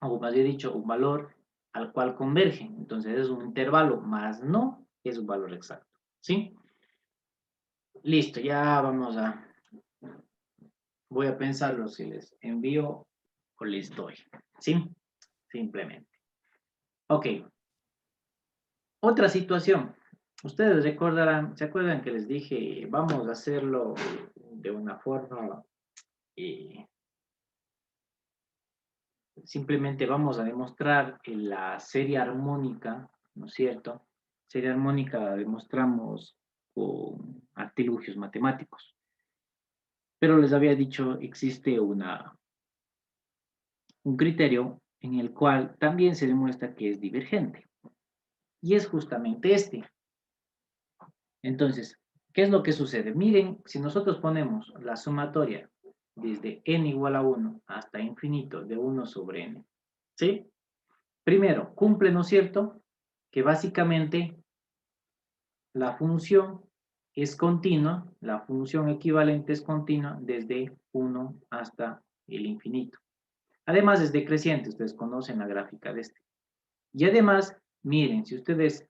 o más bien dicho, un valor al cual converge. Entonces es un intervalo, más no es un valor exacto. ¿Sí? Listo, ya vamos a... Voy a pensarlo si les envío o les doy. ¿Sí? Simplemente. Ok. Otra situación. Ustedes recordarán, ¿se acuerdan que les dije, vamos a hacerlo de una forma, simplemente vamos a demostrar la serie armónica, ¿no es cierto? Serie armónica la demostramos con artilugios matemáticos. Pero les había dicho, existe un criterio en el cual también se demuestra que es divergente. Y es justamente este. Entonces, ¿qué es lo que sucede? Miren, si nosotros ponemos la sumatoria desde n igual a 1 hasta infinito de 1 sobre n, ¿sí? Primero, cumple, ¿no es cierto?, que básicamente la función es continua, la función equivalente es continua desde 1 hasta el infinito. Además es decreciente, ustedes conocen la gráfica de este. Y además, miren, si ustedes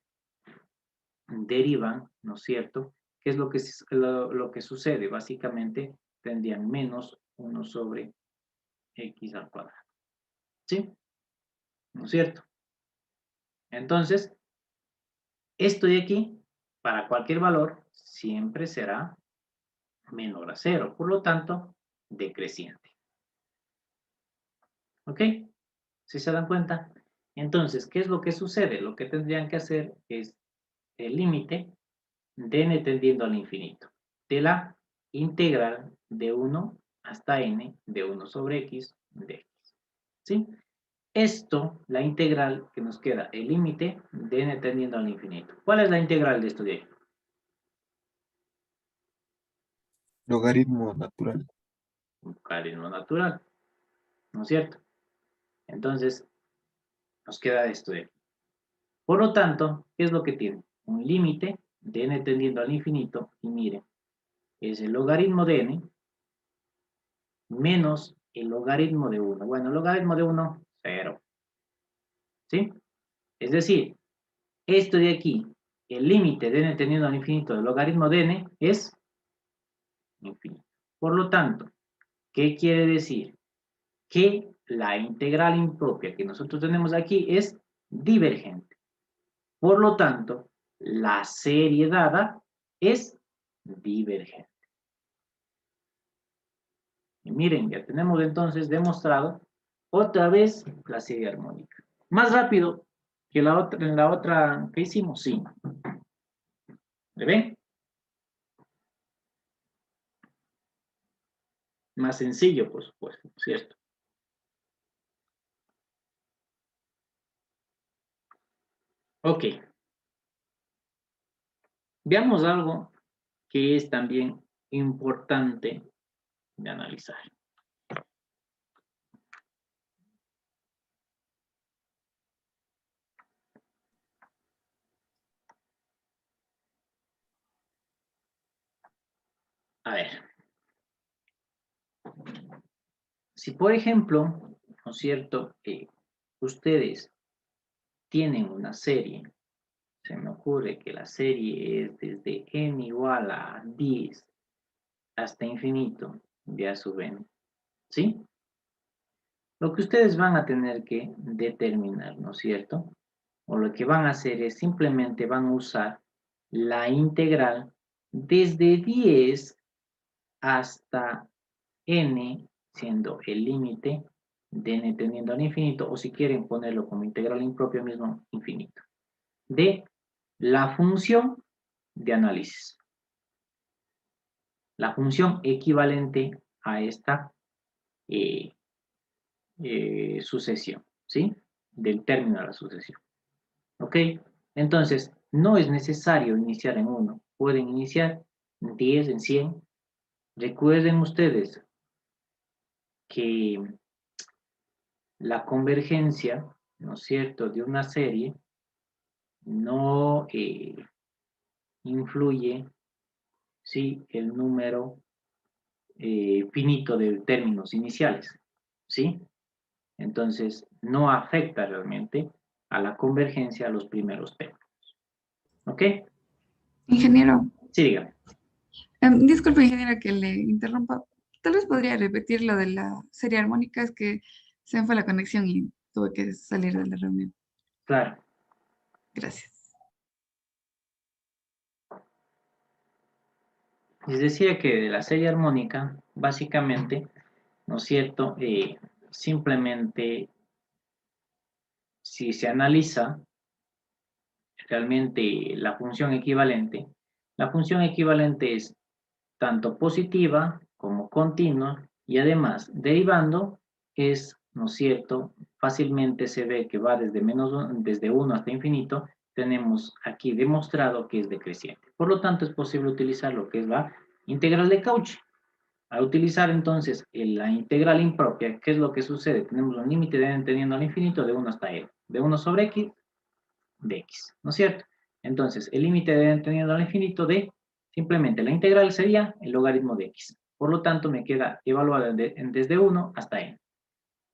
derivan, ¿no es cierto?, ¿qué es lo que sucede? Básicamente tendrían menos 1 sobre x al cuadrado. ¿Sí? ¿No es cierto? Entonces, esto de aquí, para cualquier valor, siempre será menor a 0. Por lo tanto, decreciente. ¿Ok? ¿Sí se dan cuenta? Entonces, ¿qué es lo que sucede? Lo que tendrían que hacer es el límite de n tendiendo al infinito de la integral de 1 hasta n de 1 sobre x de x. ¿Sí? Esto, la integral que nos queda, el límite de n tendiendo al infinito. ¿Cuál es la integral de esto de ahí? Logaritmo natural. Logaritmo natural, ¿no es cierto? Entonces, nos queda esto de aquí. Por lo tanto, ¿qué es lo que tiene? Un límite de n tendiendo al infinito, y miren, es el logaritmo de n menos el logaritmo de 1. Bueno, el logaritmo de 1, 0. ¿Sí? Es decir, esto de aquí, el límite de n tendiendo al infinito del logaritmo de n es infinito. Por lo tanto, ¿qué quiere decir? Que la integral impropia que nosotros tenemos aquí es divergente. Por lo tanto, la serie dada es divergente. Y miren, ya tenemos entonces demostrado otra vez la serie armónica. Más rápido que en la otra que hicimos, sí. ¿Le ven? Más sencillo, por supuesto, ¿cierto? Ok. Veamos algo que es también importante de analizar. A ver. Si, por ejemplo, ¿no es cierto?, ustedes tienen una serie, se me ocurre que la serie es desde n igual a 10 hasta infinito de a sub n, ¿sí? Lo que ustedes van a tener que determinar, ¿no es cierto? O lo que van a hacer es simplemente van a usar la integral desde 10 hasta n, siendo el límite de n tendiendo al infinito, o si quieren ponerlo como integral impropia mismo, infinito, de la función de análisis. La función equivalente a esta sucesión, ¿sí? Del término de la sucesión. ¿Ok? Entonces, no es necesario iniciar en 1. Pueden iniciar en 10, en 100. Recuerden ustedes que la convergencia, ¿no es cierto?, de una serie no influye, ¿sí?, el número finito de términos iniciales, ¿sí? Entonces, no afecta realmente a la convergencia a los primeros términos. ¿Ok? Ingeniero, Sí, dígame. disculpe, ingeniero, que le interrumpa. Tal vez podría repetir lo de la serie armónica, es que se me fue la conexión y tuve que salir de la reunión. Claro. Gracias. Les decía que de la serie armónica, básicamente, ¿no es cierto?, simplemente, si se analiza realmente la función equivalente es tanto positiva como continua, y además, derivando, es, ¿no es cierto?, fácilmente se ve que va desde 1 hasta infinito. Tenemos aquí demostrado que es decreciente. Por lo tanto, es posible utilizar lo que es la integral de Cauchy. Al utilizar entonces la integral impropia, ¿qué es lo que sucede? Tenemos un límite de n teniendo al infinito de 1 hasta n, de 1 sobre x de x, ¿no es cierto? Entonces, el límite de n teniendo al infinito de, simplemente la integral sería el logaritmo de x. Por lo tanto, me queda evaluada desde 1 hasta n.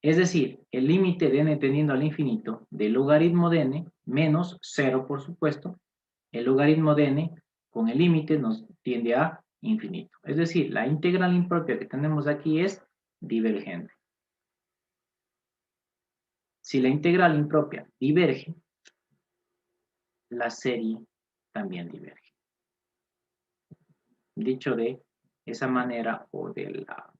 Es decir, el límite de n teniendo al infinito del logaritmo de n, menos 0, por supuesto, el logaritmo de n con el límite nos tiende a infinito. Es decir, la integral impropia que tenemos aquí es divergente. Si la integral impropia diverge, la serie también diverge. Dicho de esa manera o de la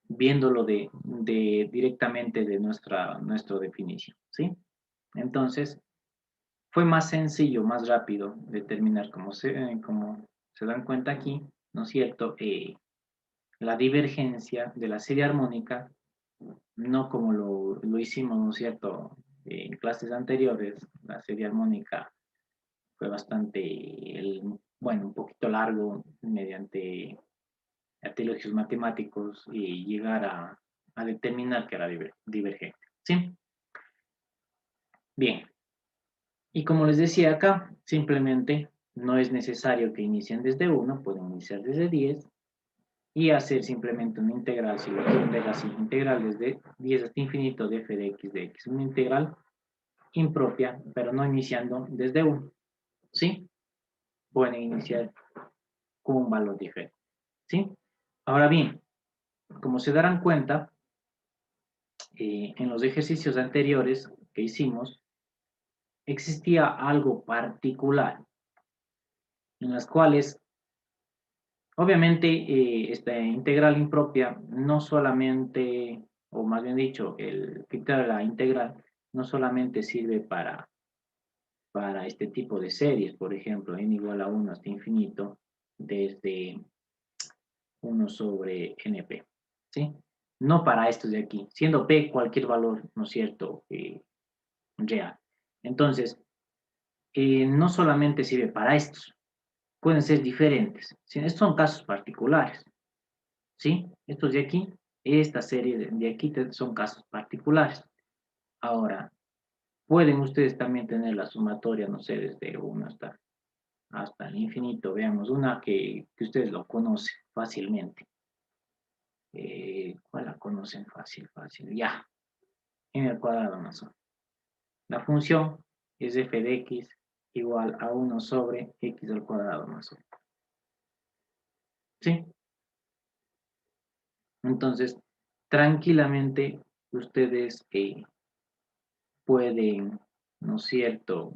viéndolo directamente de nuestra definición, ¿sí? Entonces, fue más sencillo, más rápido determinar, como se dan cuenta aquí, ¿no es cierto? La divergencia de la serie armónica, no como lo hicimos, ¿no es cierto? En clases anteriores, la serie armónica fue bastante, bueno, un poquito largo mediante artilugios matemáticos y llegar a determinar que era divergente, ¿sí? Bien, y como les decía acá, simplemente no es necesario que inicien desde 1, pueden iniciar desde 10 y hacer simplemente una integral, si lo quieren ver así, integral desde 10 hasta infinito de f de x, una integral impropia, pero no iniciando desde 1, ¿sí? Pueden iniciar con un valor diferente, ¿sí? Ahora bien, como se darán cuenta, en los ejercicios anteriores que hicimos, existía algo particular, en las cuales, obviamente, esta integral impropia no solamente, o más bien dicho, el criterio de la integral no solamente sirve para este tipo de series, por ejemplo, n igual a 1 hasta infinito, desde 1 sobre np, ¿sí? No para estos de aquí, siendo p cualquier valor, ¿no es cierto?, real. Entonces, no solamente sirve para estos, pueden ser diferentes. ¿Sí? Estos son casos particulares, ¿sí? Estos de aquí, esta serie de aquí son casos particulares. Ahora, pueden ustedes también tener la sumatoria, no sé, desde 1 hasta el infinito. Veamos una que ustedes lo conocen fácilmente. ¿Cuál la conocen fácil? Ya, n al cuadrado más 1. La función es f de x igual a 1 sobre x al cuadrado más 1. ¿Sí? Entonces, tranquilamente ustedes pueden, ¿no es cierto?,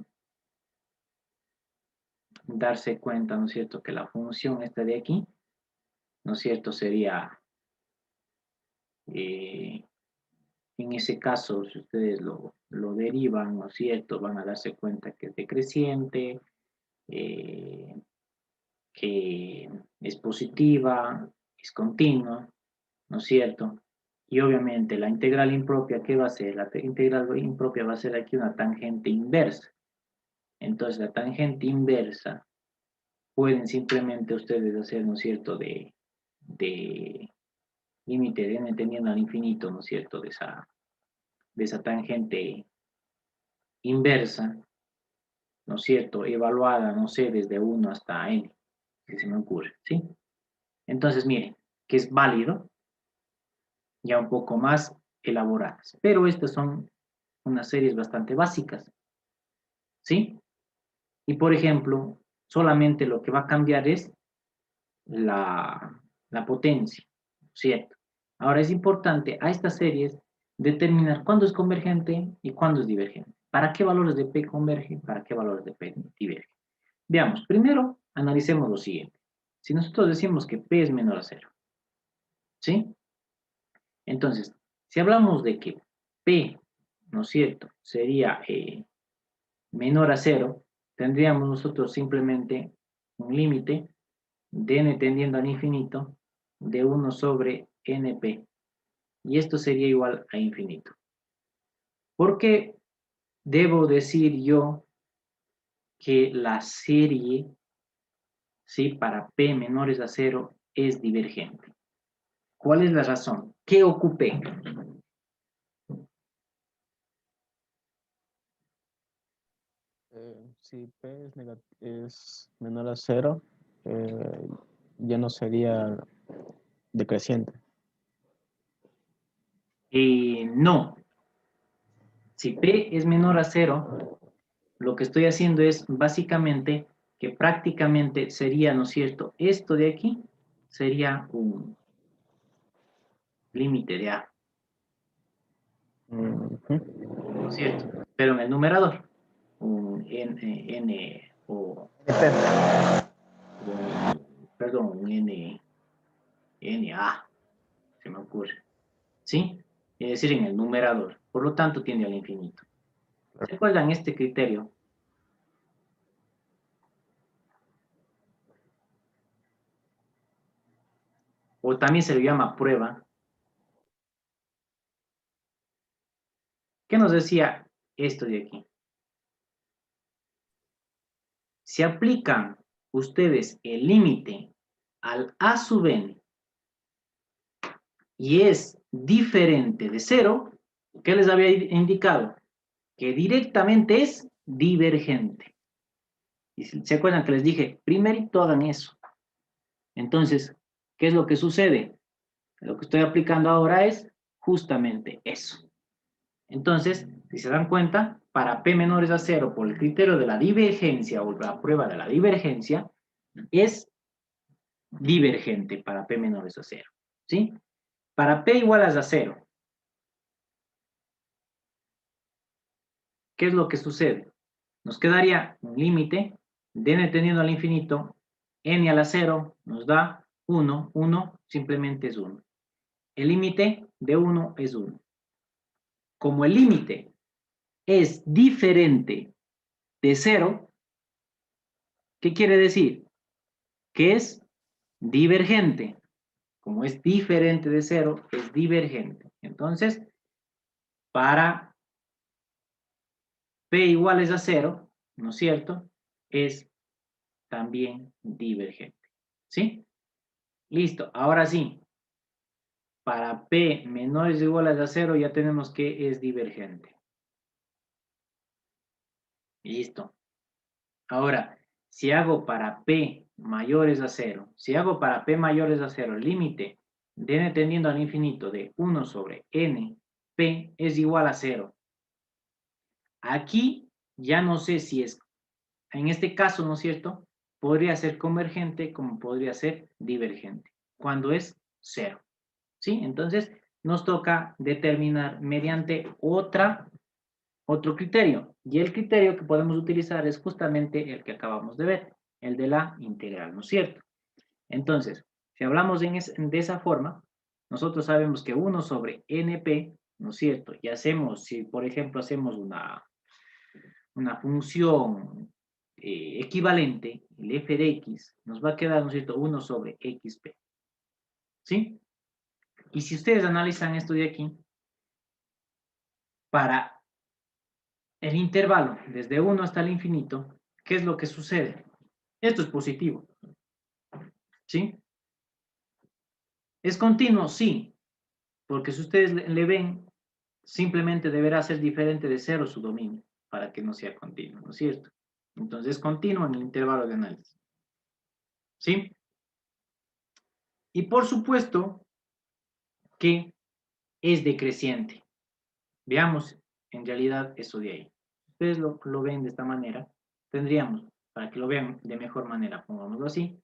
darse cuenta, ¿no es cierto?, que la función esta de aquí, ¿no es cierto?, sería, en ese caso, si ustedes lo derivan, ¿no es cierto?, van a darse cuenta que es decreciente, que es positiva, es continua, ¿no es cierto? Y obviamente la integral impropia, ¿qué va a ser? La integral impropia va a ser aquí una tangente inversa. Entonces la tangente inversa pueden simplemente ustedes hacer, ¿no es cierto?, de límite de n tendiendo al infinito, ¿no es cierto?, de esa tangente inversa, ¿no es cierto?, evaluada, no sé, desde 1 hasta n, que se me ocurre, ¿sí? Entonces, miren, que es válido, ya un poco más elaboradas, pero estas son unas series bastante básicas, ¿sí? Y por ejemplo, solamente lo que va a cambiar es la potencia, ¿cierto? Ahora es importante a estas series determinar cuándo es convergente y cuándo es divergente. ¿Para qué valores de P converge? ¿Para qué valores de P diverge? Veamos, primero analicemos lo siguiente. Si nosotros decimos que P es menor a 0, ¿sí? Entonces, si hablamos de que P, ¿no es cierto?, sería menor a 0, tendríamos nosotros simplemente un límite de n tendiendo al infinito de 1 sobre np. Y esto sería igual a infinito. ¿Por qué debo decir yo que la serie, ¿sí?, para p menores a 0 es divergente? ¿Cuál es la razón? ¿Qué ocupé? Si P es menor a 0, ya no sería decreciente. No. Si P es menor a 0, lo que estoy haciendo es básicamente que prácticamente sería, ¿no es cierto?, esto de aquí sería un límite de A. ¿no es cierto? Pero en el numerador, un n o, perdón, un na, se me ocurre, ¿sí? Es decir, en el numerador. Por lo tanto, tiende al infinito. ¿Se acuerdan este criterio? O también se le llama prueba. ¿Qué nos decía esto de aquí? Si aplican ustedes el límite al a sub n y es diferente de 0, ¿qué les había indicado? Que directamente es divergente. Y si se acuerdan que les dije, primerito hagan eso. Entonces, ¿qué es lo que sucede? Lo que estoy aplicando ahora es justamente eso. Entonces, si se dan cuenta, para P menores a 0, por el criterio de la divergencia o la prueba de la divergencia, es divergente para P menores a 0. ¿Sí? Para P iguales a 0, ¿qué es lo que sucede? Nos quedaría un límite de n tendiendo al infinito, n a la 0 nos da 1, 1 simplemente es 1. El límite de 1 es 1. Como el límite es diferente de 0, ¿qué quiere decir? Que es divergente. Como es diferente de 0, es divergente. Entonces, para P iguales a 0, ¿no es cierto? Es también divergente. ¿Sí? Listo. Ahora sí. Para P menores o iguales a 0 ya tenemos que es divergente. Listo. Ahora, si hago para P mayores a 0, si hago para P mayores a 0 el límite de n tendiendo al infinito de 1 sobre n, P es igual a 0. Aquí ya no sé si es, en este caso, ¿no es cierto? Podría ser convergente como podría ser divergente, cuando es 0. ¿Sí? Entonces, nos toca determinar mediante otro criterio. Y el criterio que podemos utilizar es justamente el que acabamos de ver, el de la integral, ¿no es cierto? Entonces, si hablamos de esa forma, nosotros sabemos que 1 sobre np, ¿no es cierto? Y hacemos, si por ejemplo hacemos una función equivalente, el f de x, nos va a quedar, ¿no es cierto?, 1 sobre xp. ¿Sí? Y si ustedes analizan esto de aquí, para el intervalo desde 1 hasta el infinito, ¿qué es lo que sucede? Esto es positivo. ¿Sí? ¿Es continuo? Sí. Porque si ustedes le ven, simplemente deberá ser diferente de 0 su dominio para que no sea continuo, ¿no es cierto? Entonces es continuo en el intervalo de análisis. ¿Sí? Y por supuesto que es decreciente. Veamos en realidad eso de ahí. Ustedes lo ven de esta manera. Tendríamos, para que lo vean de mejor manera, pongámoslo así,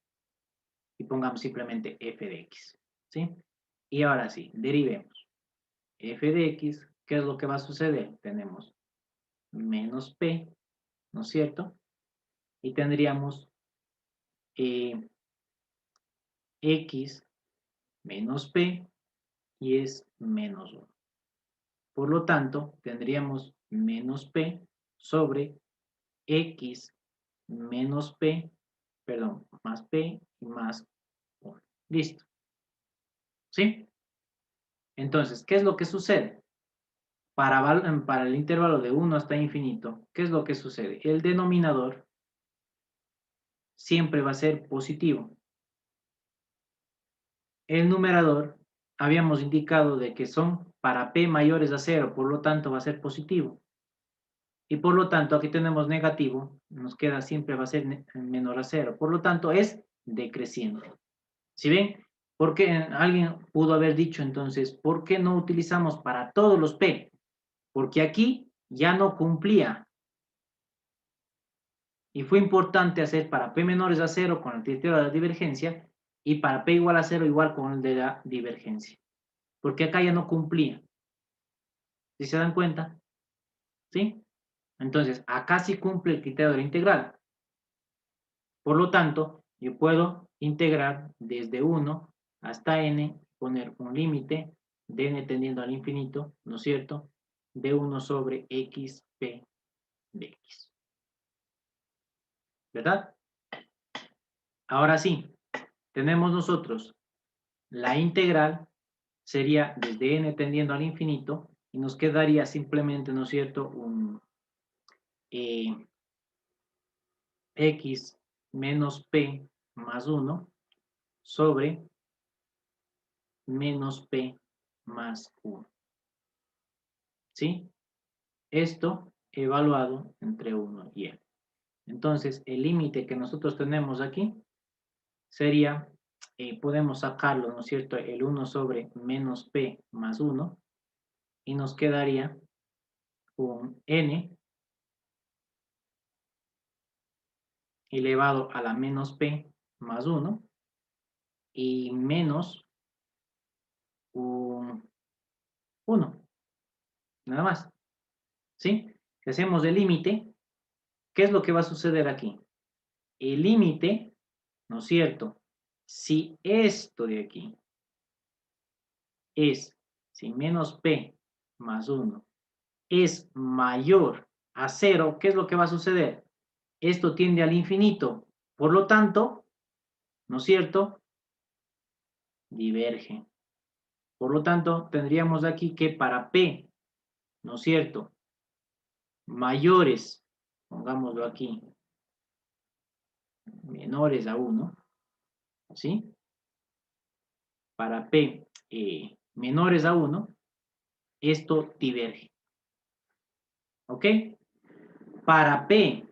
y pongamos simplemente f de x. ¿Sí? Y ahora sí, derivemos. F de x, ¿qué es lo que va a suceder? Tenemos menos p, ¿no es cierto? Y tendríamos x menos p y es menos 1. Por lo tanto, tendríamos menos p sobre x menos p, perdón, más p y más 1. Listo. ¿Sí? Entonces, ¿qué es lo que sucede? Para el intervalo de 1 hasta infinito, ¿qué es lo que sucede? El denominador siempre va a ser positivo. El numerador, habíamos indicado de que son para p mayores a 0, por lo tanto va a ser positivo. Y por lo tanto, aquí tenemos negativo, nos queda siempre va a ser menor a 0. Por lo tanto, es decreciente. ¿Sí ven? Porque alguien pudo haber dicho entonces, ¿por qué no utilizamos para todos los p? Porque aquí ya no cumplía. Y fue importante hacer para p menores a 0 con el criterio de la divergencia y para p igual a 0 igual con el de la divergencia. Porque acá ya no cumplía. ¿Sí se dan cuenta? ¿Sí? Entonces, acá sí cumple el criterio de la integral. Por lo tanto, yo puedo integrar desde 1 hasta n, poner un límite de n tendiendo al infinito, ¿no es cierto?, de 1 sobre xp de x. ¿Verdad? Ahora sí, tenemos nosotros la integral, sería desde n tendiendo al infinito, y nos quedaría simplemente, ¿no es cierto?, un x menos p más 1 sobre menos p más 1. ¿Sí? Esto evaluado entre 1 y n. Entonces, el límite que nosotros tenemos aquí sería, podemos sacarlo, ¿no es cierto?, el 1 sobre menos p más 1, y nos quedaría un n elevado a la menos p más 1 y menos un 1, nada más. ¿Sí? Si hacemos el límite, ¿qué es lo que va a suceder aquí? El límite, ¿no es cierto? Si esto de aquí es, si menos p más 1 es mayor a 0, ¿qué es lo que va a suceder? Esto tiende al infinito, por lo tanto, ¿no es cierto?, diverge. Por lo tanto, tendríamos aquí que para p, ¿no es cierto?, mayores, pongámoslo aquí, menores a 1, ¿sí? Para p menores a 1, esto diverge. ¿Ok? Para p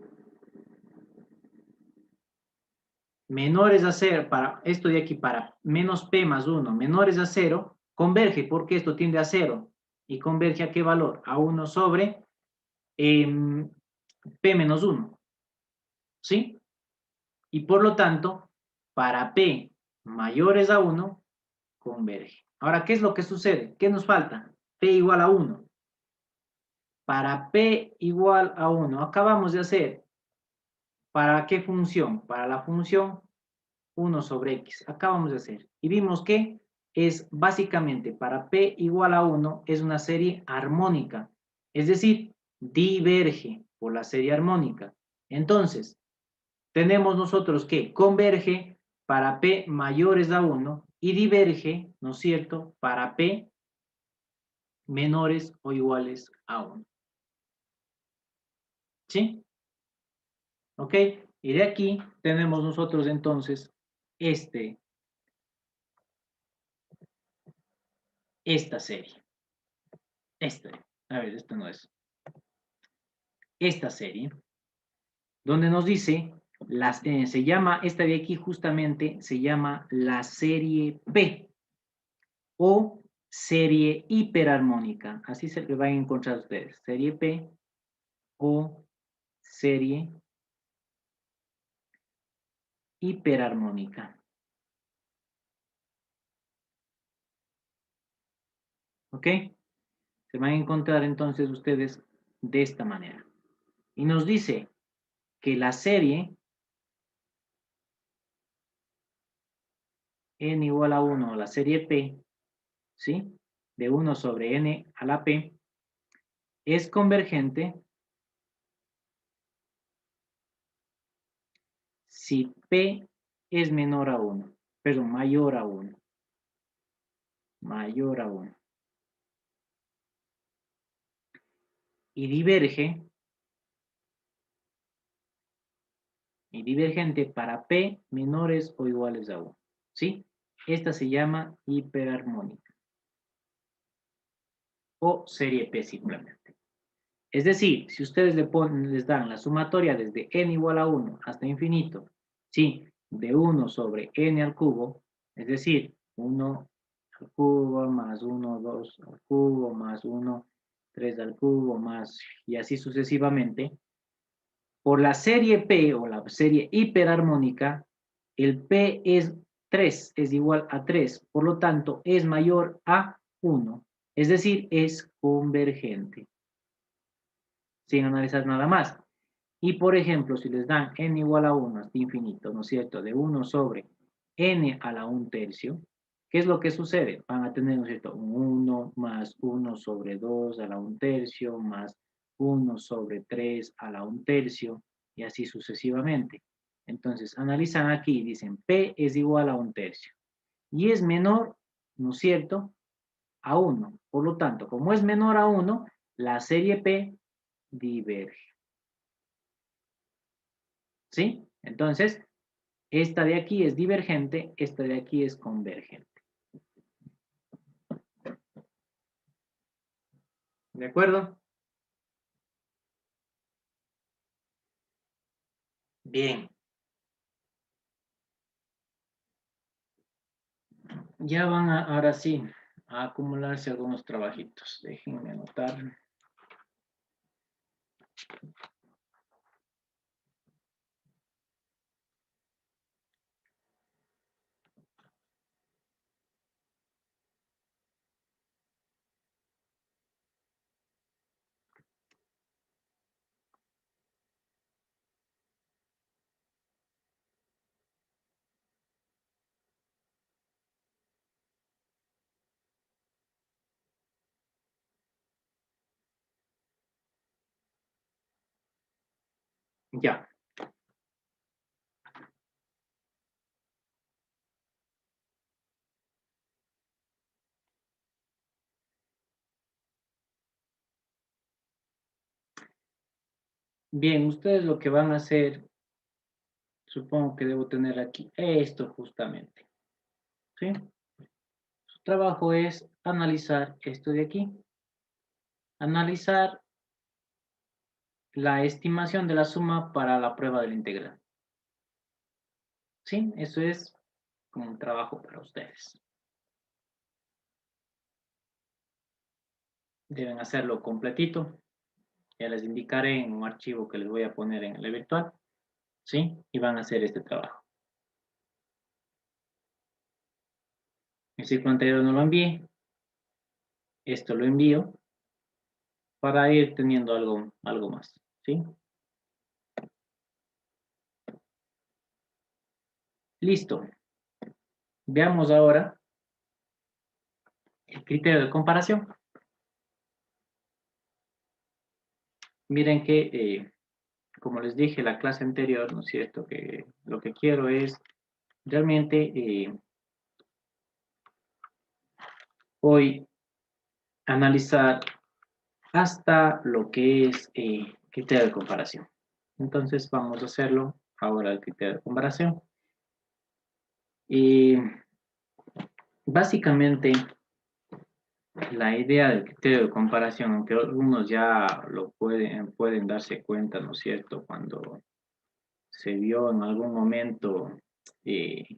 menores a 0, para esto de aquí, para menos p más 1, menores a 0, converge porque esto tiende a 0. ¿Y converge a qué valor? A 1 sobre p menos 1. ¿Sí? Y por lo tanto, para p mayores a 1, converge. Ahora, ¿qué es lo que sucede? ¿Qué nos falta? P igual a 1. Para p igual a 1, acabamos de hacer, ¿para qué función? Para la función 1 sobre x. Acabamos de hacer. Y vimos que es básicamente para p igual a 1 es una serie armónica. Es decir, diverge por la serie armónica. Entonces, tenemos nosotros que converge para p mayores a 1 y diverge, ¿no es cierto?, para p menores o iguales a 1. ¿Sí? ¿Ok? Y de aquí tenemos nosotros entonces esta serie. A ver, esta no es. Esta serie, donde nos dice, se llama, esta de aquí justamente se llama la serie P o serie hiperarmónica. Así se le van a encontrar ustedes. Serie P o serie hiperarmónica. ¿Ok? Se van a encontrar entonces ustedes de esta manera. Y nos dice que la serie n igual a 1, la serie P, ¿sí?, de 1 sobre n a la P, es convergente si P es menor a 1, perdón, mayor a 1. Mayor a 1. Y divergente para P menores o iguales a 1. ¿Sí? Esta se llama hiperarmónica. O serie P simplemente. Es decir, si ustedes les dan la sumatoria desde n igual a 1 hasta infinito, ¿sí?, de 1 sobre n al cubo, es decir, 1 al cubo más 1, 2 al cubo más 1, 3 al cubo más, y así sucesivamente, por la serie P o la serie hiperarmónica, el P es 3, es igual a 3, por lo tanto es mayor a 1. Es decir, es convergente, sin analizar nada más. Y por ejemplo, si les dan n igual a 1 hasta infinito, ¿no es cierto? De 1 sobre n a la 1/3, ¿qué es lo que sucede? Van a tener, ¿no es cierto? Un 1 más 1 sobre 2 a la 1/3 más 1 sobre 3 a la 1/3 y así sucesivamente. Entonces, analizan aquí y dicen P es igual a 1/3 y es menor, ¿no es cierto?, a 1. Por lo tanto, como es menor a 1, la serie P diverge. ¿Sí? Entonces, esta de aquí es divergente, esta de aquí es convergente. ¿De acuerdo? Bien. Ya van ahora sí a acumularse algunos trabajitos. Déjenme anotar. Ya. Bien, ustedes lo que van a hacer, supongo que debo tener aquí esto justamente. ¿Sí? Su trabajo es analizar esto de aquí. Analizar la estimación de la suma para la prueba de la integral. ¿Sí? Eso es como un trabajo para ustedes. Deben hacerlo completito. Ya les indicaré en un archivo que les voy a poner en el virtual. ¿Sí? Y van a hacer este trabajo. El ciclo anterior no lo envié. Esto lo envío para ir teniendo algo más. ¿Sí? Listo. Veamos ahora el criterio de comparación. Miren que, como les dije la clase anterior, ¿no es cierto? Que lo que quiero es realmente hoy analizar hasta lo que es criterio de comparación. Entonces vamos a hacerlo ahora el criterio de comparación. Y básicamente la idea del criterio de comparación, aunque algunos ya lo pueden darse cuenta, ¿no es cierto? Cuando se vio en algún momento eh,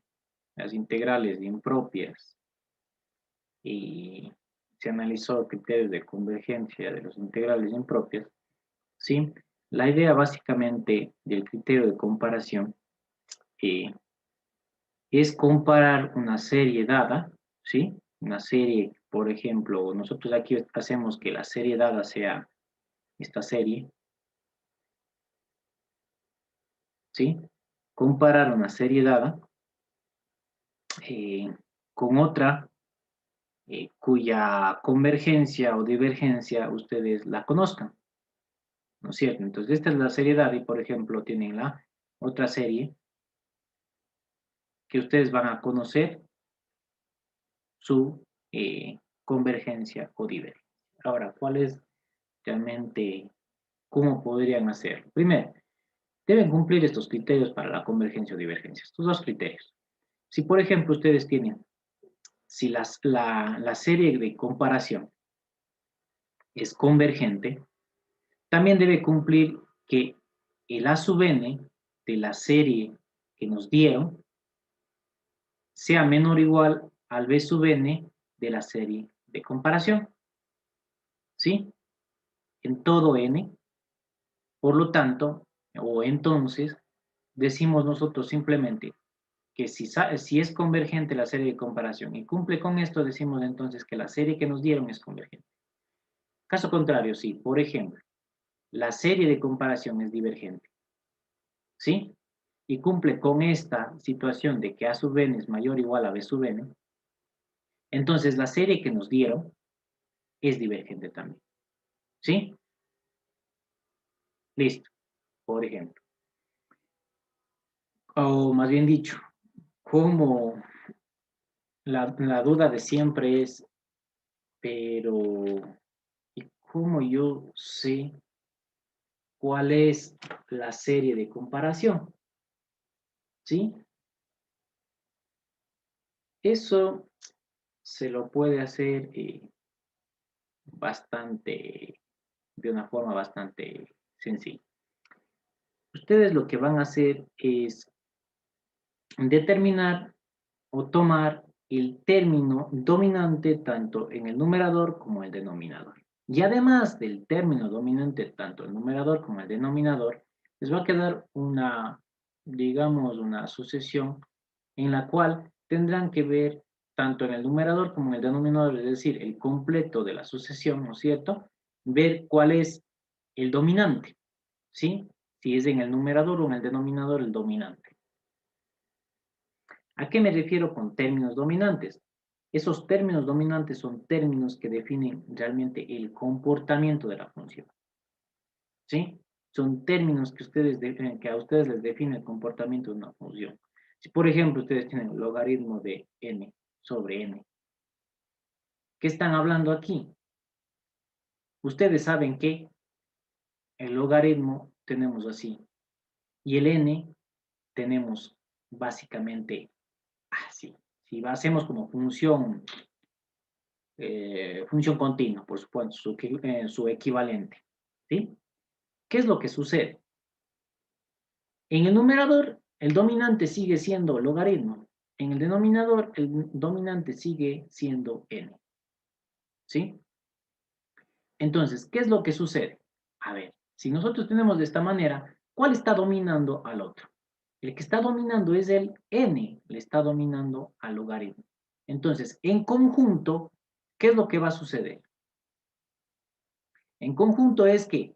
las integrales impropias y se analizó criterios de convergencia de las integrales impropias, ¿sí? La idea básicamente del criterio de comparación es comparar una serie dada, ¿sí? Una serie, por ejemplo, nosotros aquí hacemos que la serie dada sea esta serie, ¿sí? Comparar una serie dada eh, con otra cuya convergencia o divergencia ustedes la conozcan, ¿no es cierto? Entonces, esta es la serie dada y, por ejemplo, tienen la otra serie que ustedes van a conocer su convergencia o divergencia. Ahora, ¿cuál es realmente, cómo podrían hacerlo? Primero, deben cumplir estos criterios para la convergencia o divergencia, estos dos criterios. Si, por ejemplo, ustedes tienen, si la serie de comparación es convergente, también debe cumplir que el A sub n de la serie que nos dieron sea menor o igual al B sub n de la serie de comparación. ¿Sí? En todo n. Por lo tanto, o entonces, decimos nosotros simplemente que si es convergente la serie de comparación y cumple con esto, decimos entonces que la serie que nos dieron es convergente. Caso contrario, sí, por ejemplo, la serie de comparación es divergente, ¿sí? Y cumple con esta situación de que A sub n es mayor o igual a B sub n, entonces la serie que nos dieron es divergente también, ¿sí? Listo, por ejemplo. O más bien dicho, como la duda de siempre es, pero ¿y cómo yo sé cuál es la serie de comparación? ¿Sí? Eso se lo puede hacer de una forma bastante sencilla. Ustedes lo que van a hacer es determinar o tomar el término dominante tanto en el numerador como el denominador. Y además del término dominante tanto el numerador como el denominador, les va a quedar una, digamos, una sucesión en la cual tendrán que ver tanto en el numerador como en el denominador, es decir, el completo de la sucesión, ¿no es cierto? Ver cuál es el dominante, ¿sí? Si es en el numerador o en el denominador el dominante. ¿A qué me refiero con términos dominantes? Esos términos dominantes son términos que definen realmente el comportamiento de la función. ¿Sí? Son términos que a ustedes les define el comportamiento de una función. Si, por ejemplo, ustedes tienen el logaritmo de n sobre n, ¿qué están hablando aquí? Ustedes saben que el logaritmo tenemos así y el n tenemos básicamente así. Si hacemos como función continua, por supuesto, su equivalente. ¿Sí? ¿Qué es lo que sucede? En el numerador, el dominante sigue siendo logaritmo. En el denominador, el dominante sigue siendo n. ¿Sí? Entonces, ¿qué es lo que sucede? A ver, si nosotros tenemos de esta manera, ¿cuál está dominando al otro? El que está dominando es el n, le está dominando al logaritmo. Entonces, en conjunto, ¿qué es lo que va a suceder? En conjunto es que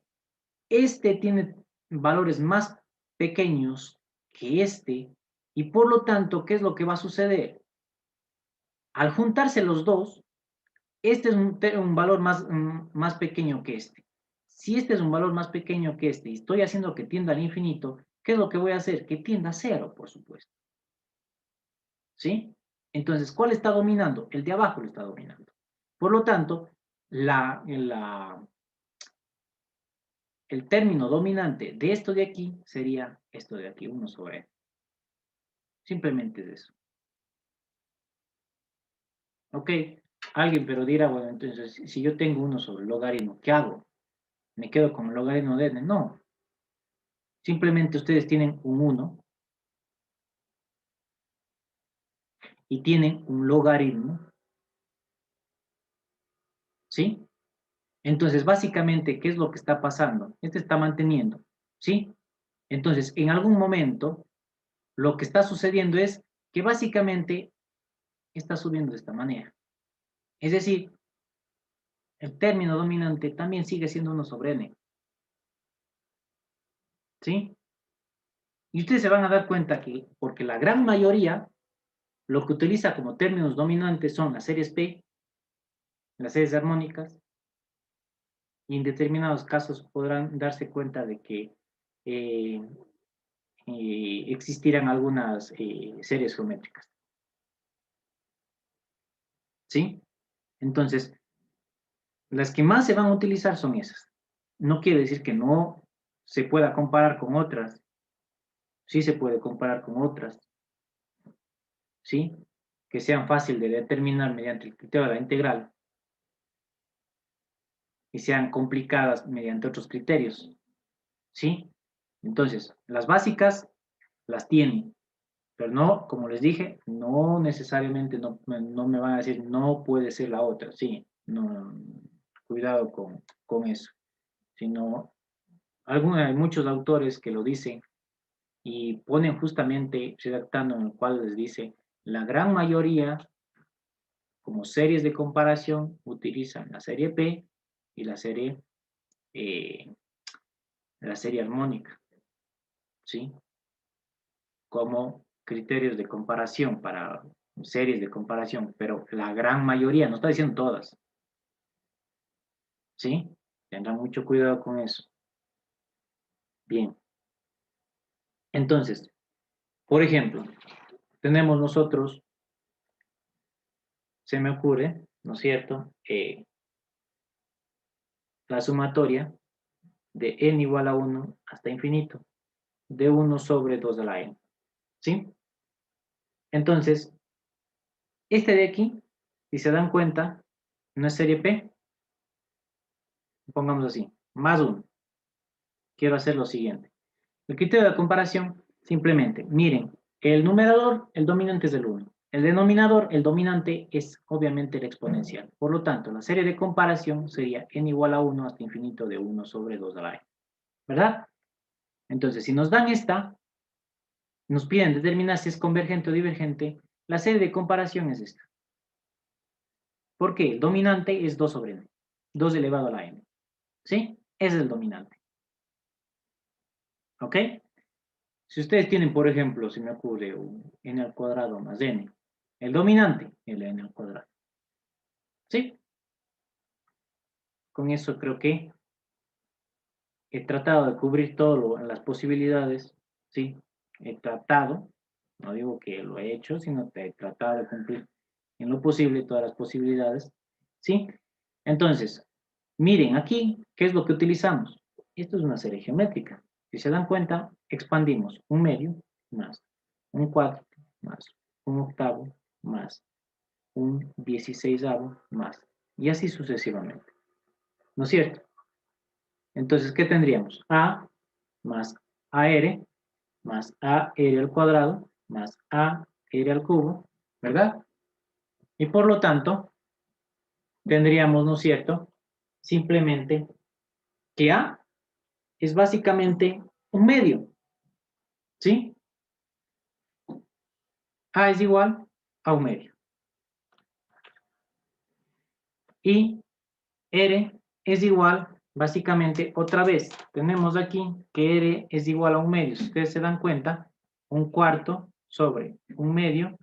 este tiene valores más pequeños que este y por lo tanto, ¿qué es lo que va a suceder? Al juntarse los dos, este es un valor más pequeño que este. Si este es un valor más pequeño que este y estoy haciendo que tienda al infinito, ¿qué es lo que voy a hacer? Que tienda a cero, por supuesto. ¿Sí? Entonces, ¿cuál está dominando? El de abajo lo está dominando. Por lo tanto, el término dominante de esto de aquí sería esto de aquí, 1 sobre n. Simplemente es eso. Ok, alguien pero dirá, bueno, entonces, si yo tengo 1 sobre el logaritmo, ¿qué hago? ¿Me quedo con el logaritmo de n? No. Simplemente ustedes tienen un 1 y tienen un logaritmo, ¿sí? Entonces, básicamente, ¿qué es lo que está pasando? Este está manteniendo, ¿sí? Entonces, en algún momento, lo que está sucediendo es que básicamente está subiendo de esta manera. Es decir, el término dominante también sigue siendo 1 sobre n, ¿sí? Y ustedes se van a dar cuenta que, porque la gran mayoría, lo que utiliza como términos dominantes son las series P, las series armónicas, y en determinados casos podrán darse cuenta de que eh, existirán algunas series geométricas. ¿Sí? Entonces, las que más se van a utilizar son esas. No quiere decir que no se pueda comparar con otras. Sí se puede comparar con otras. ¿Sí? Que sean fáciles de determinar mediante el criterio de la integral y sean complicadas mediante otros criterios. ¿Sí? Entonces, las básicas las tienen, pero no, como les dije, no necesariamente no me van a decir no puede ser la otra, sí, no, cuidado con eso, sino hay muchos autores que lo dicen y ponen justamente redactando en el cual les dice, la gran mayoría, como series de comparación, utilizan la serie P y eh, la serie armónica, ¿sí? Como criterios de comparación para series de comparación, pero la gran mayoría, no está diciendo todas, ¿sí? Tendrán mucho cuidado con eso. Bien. Entonces, por ejemplo, tenemos nosotros, se me ocurre, ¿no es cierto? La sumatoria de n igual a 1 hasta infinito, de 1 sobre 2 a la n, ¿sí? Entonces, este de aquí, si se dan cuenta, no es serie P, pongamos así, más 1. Quiero hacer lo siguiente. El criterio de comparación, simplemente, miren, el numerador, el dominante es el 1. El denominador, el dominante, es obviamente el exponencial. Por lo tanto, la serie de comparación sería n igual a 1 hasta infinito de 1 sobre 2 a la n. ¿Verdad? Entonces, si nos dan esta, nos piden determinar si es convergente o divergente, la serie de comparación es esta. ¿Por qué? El dominante es 2 sobre n. 2 elevado a la n. ¿Sí? Ese es el dominante. ¿Ok? Si ustedes tienen, por ejemplo, si me ocurre un n al cuadrado más n, el dominante, el n al cuadrado. ¿Sí? Con eso creo que he tratado de cubrir todo las posibilidades, ¿sí? He tratado, no digo que lo he hecho, sino que he tratado de cumplir en lo posible todas las posibilidades, ¿sí? Entonces, miren aquí, ¿qué es lo que utilizamos? Esto es una serie geométrica. Si se dan cuenta, expandimos un medio más un cuarto más un octavo más un 16avo más, y así sucesivamente. ¿No es cierto? Entonces, ¿qué tendríamos? A más AR más AR al cuadrado más AR al cubo, ¿verdad? Y por lo tanto, tendríamos, ¿no es cierto? Simplemente que A es básicamente un medio, ¿sí? A es igual a un medio. Y R es igual, básicamente, otra vez, tenemos aquí que R es igual a un medio. Si ustedes se dan cuenta, un cuarto sobre un medio,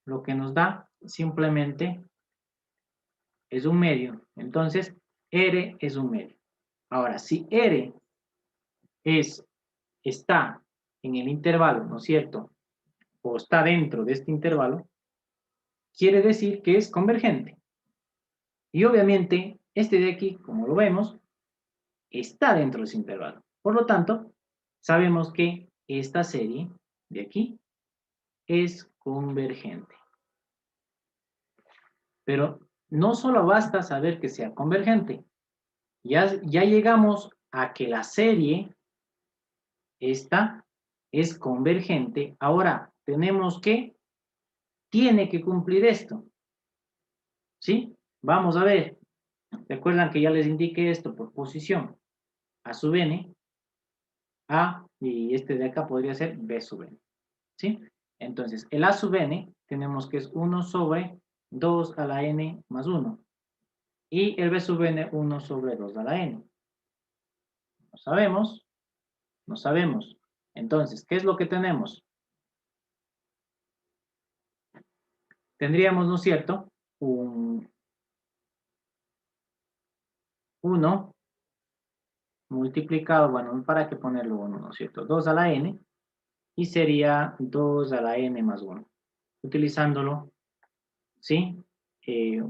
lo que nos da simplemente es un medio. Entonces, R es un medio. Ahora, si R está en el intervalo, ¿no es cierto? O está dentro de este intervalo, quiere decir que es convergente. Y obviamente, este de aquí, como lo vemos, está dentro de ese intervalo. Por lo tanto, sabemos que esta serie de aquí es convergente. Pero no solo basta saber que sea convergente, ya llegamos a que la serie esta es convergente. Ahora tenemos que, tiene que cumplir esto. ¿Sí? Vamos a ver. Recuerdan que ya les indiqué esto por posición. A sub n, A, y este de acá podría ser B sub n. ¿Sí? Entonces, el A sub n tenemos que es 1 sobre 2 a la n más 1. Y el B sub n, 1 sobre 2 a la n. No sabemos. No sabemos. Entonces, ¿qué es lo que tenemos? Tendríamos, ¿no es cierto? Un 1 multiplicado, bueno, ¿para qué ponerlo 1, no es cierto? 2 a la n, y sería 2 a la n más 1. Utilizándolo, ¿sí?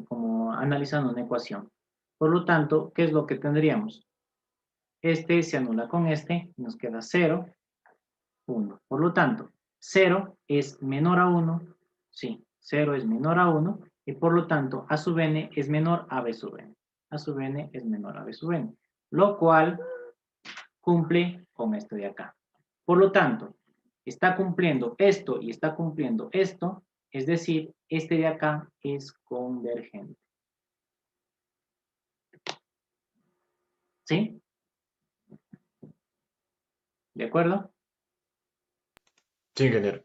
Como analizando una ecuación. Por lo tanto, ¿qué es lo que tendríamos? Este se anula con este, nos queda 0, 1. Por lo tanto, 0 es menor a 1, sí, 0 es menor a 1, y por lo tanto, A sub n es menor a B sub n. A sub n es menor a B sub n, lo cual cumple con esto de acá. Por lo tanto, está cumpliendo esto y está cumpliendo esto, es decir, este de acá es convergente. ¿Sí? ¿De acuerdo? Sí, ingeniero.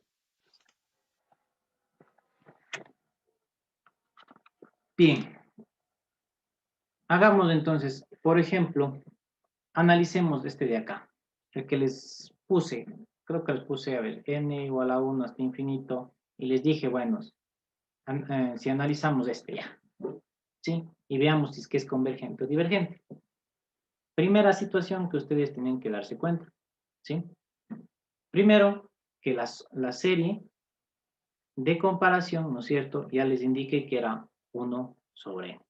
Bien, hagamos entonces, por ejemplo, analicemos este de acá, el que les puse, creo que les puse, a ver, n igual a 1 hasta infinito, y les dije, bueno, si analizamos este ya, ¿sí? Y veamos si es que es convergente o divergente. Primera situación que ustedes tienen que darse cuenta, ¿sí? Primero, que la serie de comparación, ¿no es cierto? Ya les indiqué que era 1 sobre n,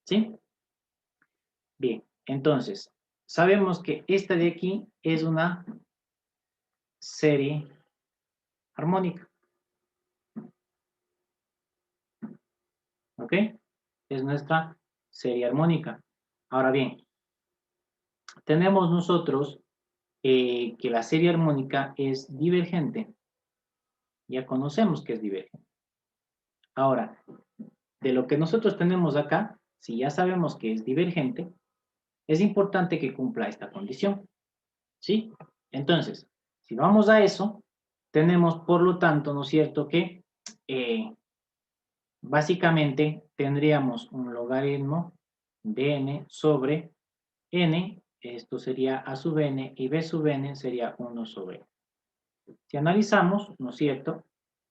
¿sí? Bien, entonces, sabemos que esta de aquí es una serie armónica, ¿ok? Es nuestra serie armónica. Ahora bien, tenemos nosotros que la serie armónica es divergente. Ya conocemos que es divergente. Ahora, de lo que nosotros tenemos acá, si ya sabemos que es divergente, es importante que cumpla esta condición, ¿sí? Entonces, si vamos a eso, tenemos por lo tanto, ¿no es cierto?, que básicamente tendríamos un logaritmo de n sobre n, esto sería a sub n, y b sub n sería 1 sobre n. Si analizamos, ¿no es cierto?,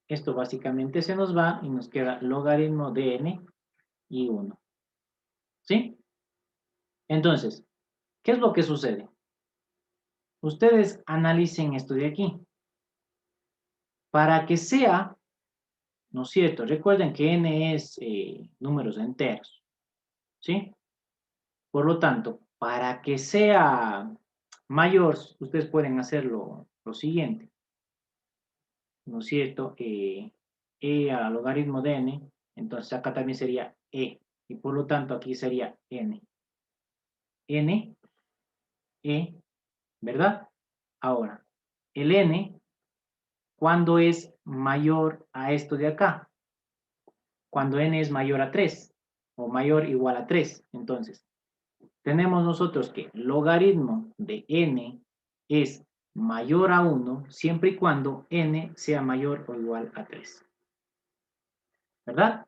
esto básicamente se nos va y nos queda logaritmo de n y 1. ¿Sí? Entonces, ¿qué es lo que sucede? Ustedes analicen esto de aquí. Para que sea, ¿no es cierto? Recuerden que n es números enteros. ¿Sí? Por lo tanto, para que sea mayor, ustedes pueden hacer lo siguiente. ¿No es cierto? E al logaritmo de n, entonces acá también sería e, y por lo tanto aquí sería n. N, e, ¿verdad? Ahora, el n, ¿cuándo es mayor a esto de acá? Cuando n es mayor a 3, o mayor o igual a 3. Entonces, tenemos nosotros que logaritmo de n es mayor a 1 siempre y cuando n sea mayor o igual a 3. ¿Verdad?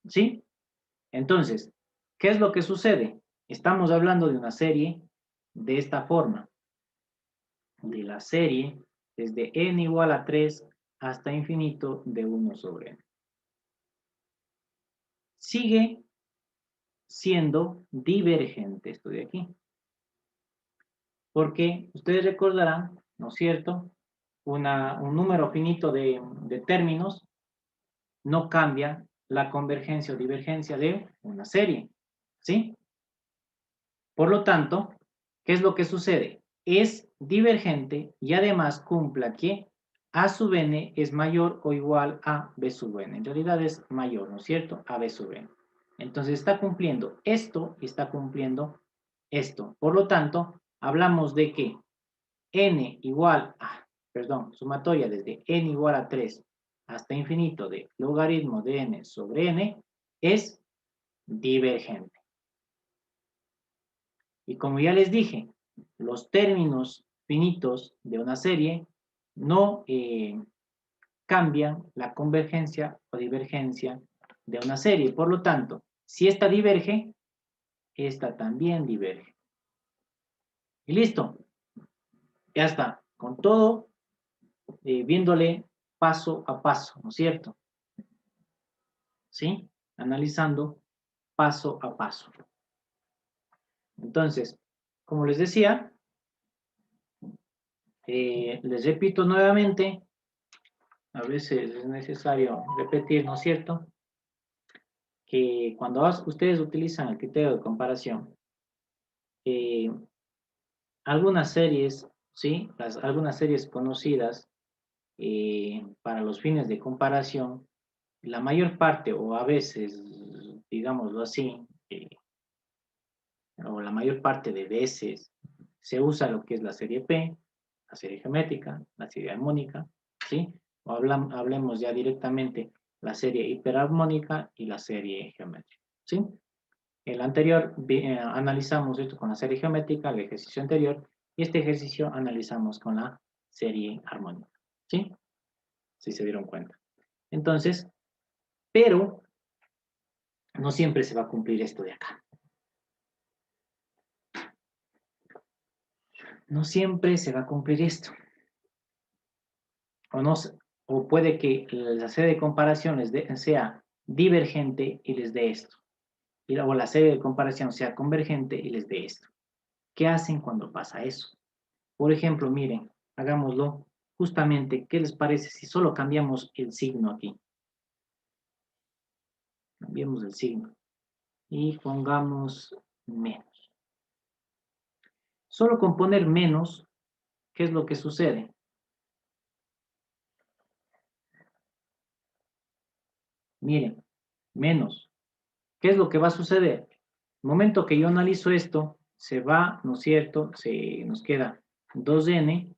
¿Sí? Entonces, ¿qué es lo que sucede? Estamos hablando de una serie de esta forma. De la serie desde n igual a 3 hasta infinito de 1 sobre n. Sigue siendo divergente esto de aquí. Porque ustedes recordarán, ¿no es cierto? Un número finito de términos no cambia la convergencia o divergencia de una serie, ¿sí? Por lo tanto, ¿qué es lo que sucede? Es divergente y además cumpla que a sub n es mayor o igual a b sub n. En realidad es mayor, ¿no es cierto? A b sub n. Entonces está cumpliendo esto y está cumpliendo esto. Por lo tanto, hablamos de que n igual a, sumatoria desde n igual a 3 hasta infinito de logaritmo de n sobre n es divergente. Y como ya les dije, los términos finitos de una serie no cambian la convergencia o divergencia de una serie. Por lo tanto, si esta diverge, esta también diverge. Y listo. Ya está. Con todo, viéndole paso a paso, ¿no es cierto? ¿Sí? Analizando paso a paso. Entonces, como les decía, les repito nuevamente, a veces es necesario repetir, ¿no es cierto?, que cuando ustedes utilizan el criterio de comparación, algunas series, ¿sí? Algunas series conocidas para los fines de comparación, la mayor parte, o a veces, digámoslo así, o la mayor parte de veces, se usa lo que es la serie P, la serie geométrica, la serie armónica, ¿sí? O hablemos ya directamente la serie hiperarmónica y la serie geométrica, ¿sí? El anterior analizamos esto con la serie geométrica, el ejercicio anterior, y este ejercicio analizamos con la serie armónica. ¿Sí? Si se dieron cuenta. Entonces, pero no siempre se va a cumplir esto de acá. No siempre se va a cumplir esto. O, no, o puede que la serie de comparaciones sea divergente y les dé esto. O la serie de comparación sea convergente y les dé esto. ¿Qué hacen cuando pasa eso? Por ejemplo, miren, hagámoslo justamente. ¿Qué les parece si solo cambiamos el signo aquí? Cambiemos el signo y pongamos menos. Solo con poner menos, ¿qué es lo que sucede? Miren, menos. ¿Qué es lo que va a suceder? El momento que yo analizo esto, se va, ¿no es cierto? Nos queda 2n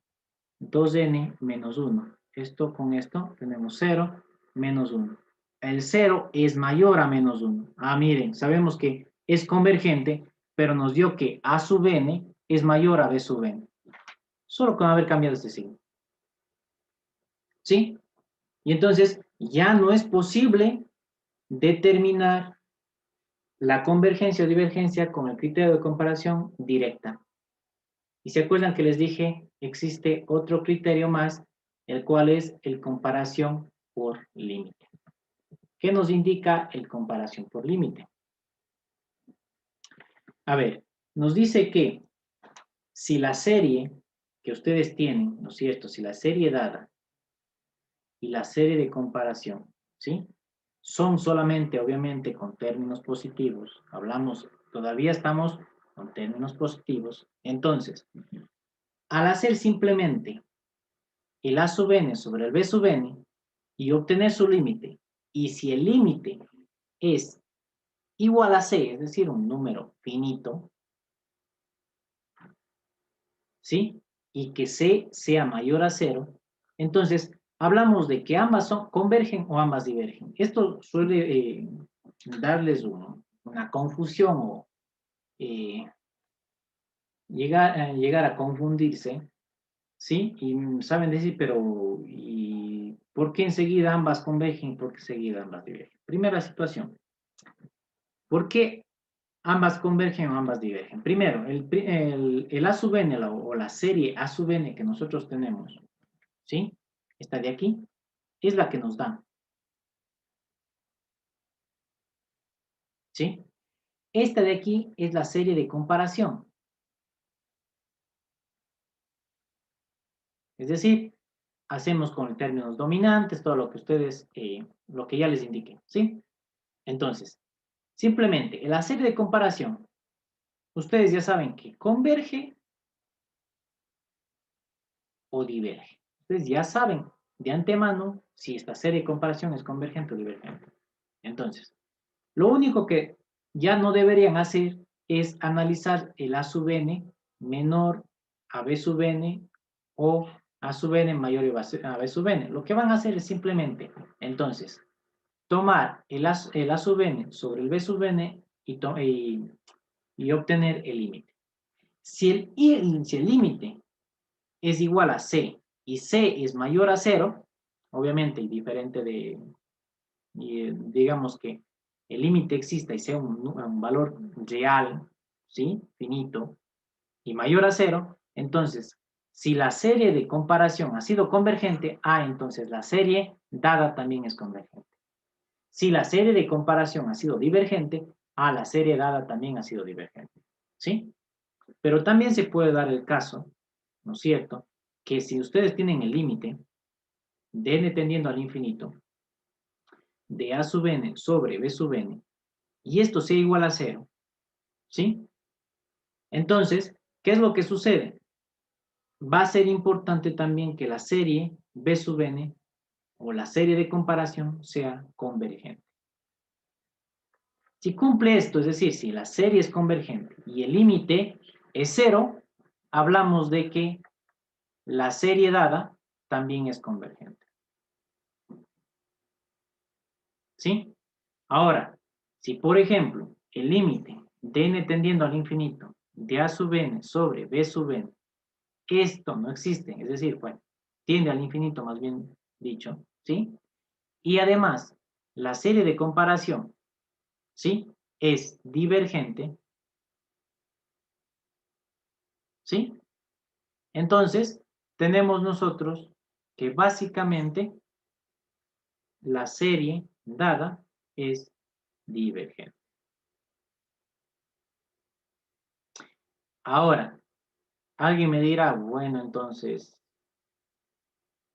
menos 1. Esto con esto tenemos 0 menos 1. El 0 es mayor a menos 1. Ah, miren, sabemos que es convergente, pero nos dio que a sub n es mayor a b sub n. Solo con haber cambiado este signo. ¿Sí? Y entonces ya no es posible determinar la convergencia o divergencia con el criterio de comparación directa. Y se acuerdan que les dije, existe otro criterio más, el cual es el comparación por límite. ¿Qué nos indica el comparación por límite? A ver, nos dice que si la serie que ustedes tienen, ¿no es cierto? Si la serie dada y la serie de comparación, ¿sí? Son solamente, obviamente, con términos positivos. Todavía estamos con términos positivos. Entonces, al hacer simplemente el a sub n sobre el b sub n y obtener su límite, y si el límite es igual a c, es decir, un número finito, ¿sí? Y que c sea mayor a 0, entonces hablamos de que ambas convergen o ambas divergen. Esto suele darles una confusión o llegar a confundirse, ¿sí? Y saben decir, pero ¿y por qué enseguida ambas convergen y por qué enseguida ambas divergen? Primera situación, ¿por qué ambas convergen o ambas divergen? Primero, el A sub n o la serie A sub n que nosotros tenemos, ¿sí? Esta de aquí, es la que nos da, ¿sí? Esta de aquí es la serie de comparación. Es decir, hacemos con términos dominantes, todo lo que ustedes, lo que ya les indiqué, ¿sí? Entonces, simplemente, en la serie de comparación, ustedes ya saben que converge o diverge. Ustedes ya saben de antemano si esta serie de comparación es convergente o divergente. Entonces, lo único que ya no deberían hacer es analizar el a sub n menor a b sub n o a sub n mayor a b sub n. Lo que van a hacer es simplemente, entonces, tomar el a sub n sobre el b sub n y obtener el límite. Si el límite es igual a c y c es mayor a 0, obviamente y diferente de, digamos que el límite exista y sea un valor real, ¿sí? Finito, y mayor a 0, entonces, si la serie de comparación ha sido convergente, entonces la serie dada también es convergente. Si la serie de comparación ha sido divergente, la serie dada también ha sido divergente, ¿sí? Pero también se puede dar el caso, ¿no es cierto?, que si ustedes tienen el límite de n tendiendo al infinito, de a sub n sobre b sub n, y esto sea igual a 0, ¿sí? Entonces, ¿qué es lo que sucede? Va a ser importante también que la serie b sub n o la serie de comparación sea convergente. Si cumple esto, es decir, si la serie es convergente y el límite es 0, hablamos de que la serie dada también es convergente. ¿Sí? Ahora, si por ejemplo el límite de n tendiendo al infinito de a sub n sobre b sub n, esto no existe, es decir, bueno, tiende al infinito, más bien dicho, ¿sí? Y además, la serie de comparación, ¿sí? Es divergente, ¿sí? Entonces, tenemos nosotros que básicamente la serie dada es divergente. Ahora, alguien me dirá, bueno, entonces,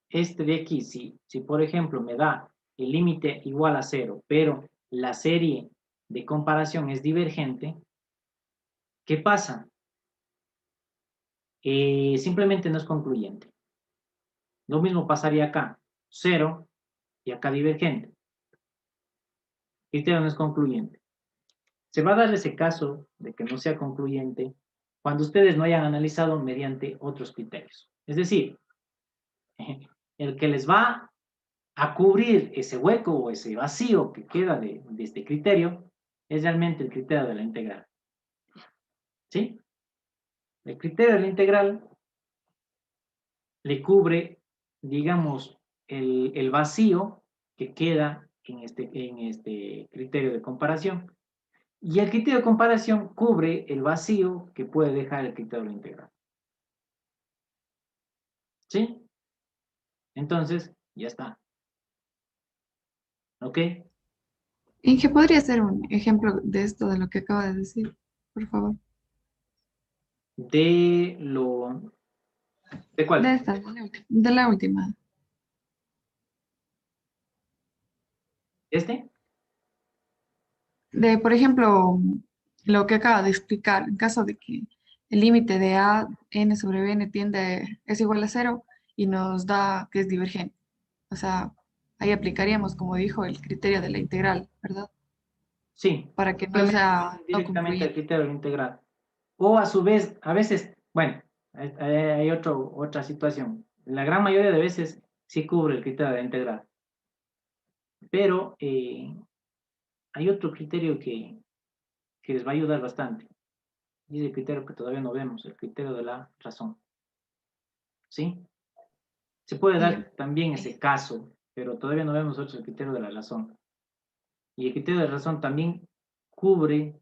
este de aquí, si por ejemplo me da el límite igual a 0, pero la serie de comparación es divergente, ¿qué pasa? Simplemente no es concluyente. Lo mismo pasaría acá, 0 y acá divergente. Este no es concluyente. Se va a dar ese caso de que no sea concluyente cuando ustedes no hayan analizado mediante otros criterios. Es decir, el que les va a cubrir ese hueco o ese vacío que queda de este criterio es realmente el criterio de la integral. ¿Sí? El criterio de la integral le cubre, digamos, el vacío que queda en este criterio de comparación. Y el criterio de comparación cubre el vacío que puede dejar el criterio de la integral. ¿Sí? Entonces, ya está. ¿Ok? Inge, ¿podría ser un ejemplo de esto, de lo que acaba de decir? Por favor. De lo... ¿De De cuál? esta, de la última. ¿Este? De, por ejemplo, lo que acaba de explicar, en caso de que el límite de a n sobre b n es igual a 0 y nos da que es divergente. O sea, ahí aplicaríamos, como dijo, el criterio de la integral, ¿verdad? Sí. Para que no Simplemente sea no directamente al concluyente. criterio de la integral. O a su vez, a veces, bueno, hay otra situación. La gran mayoría de veces sí cubre el criterio de la integral. Pero hay otro criterio que les va a ayudar bastante. Y es el criterio que todavía no vemos, el criterio de la razón. ¿Sí? Se puede Ya. dar también ese caso, pero todavía no vemos nosotros el criterio de la razón. Y el criterio de la razón también cubre,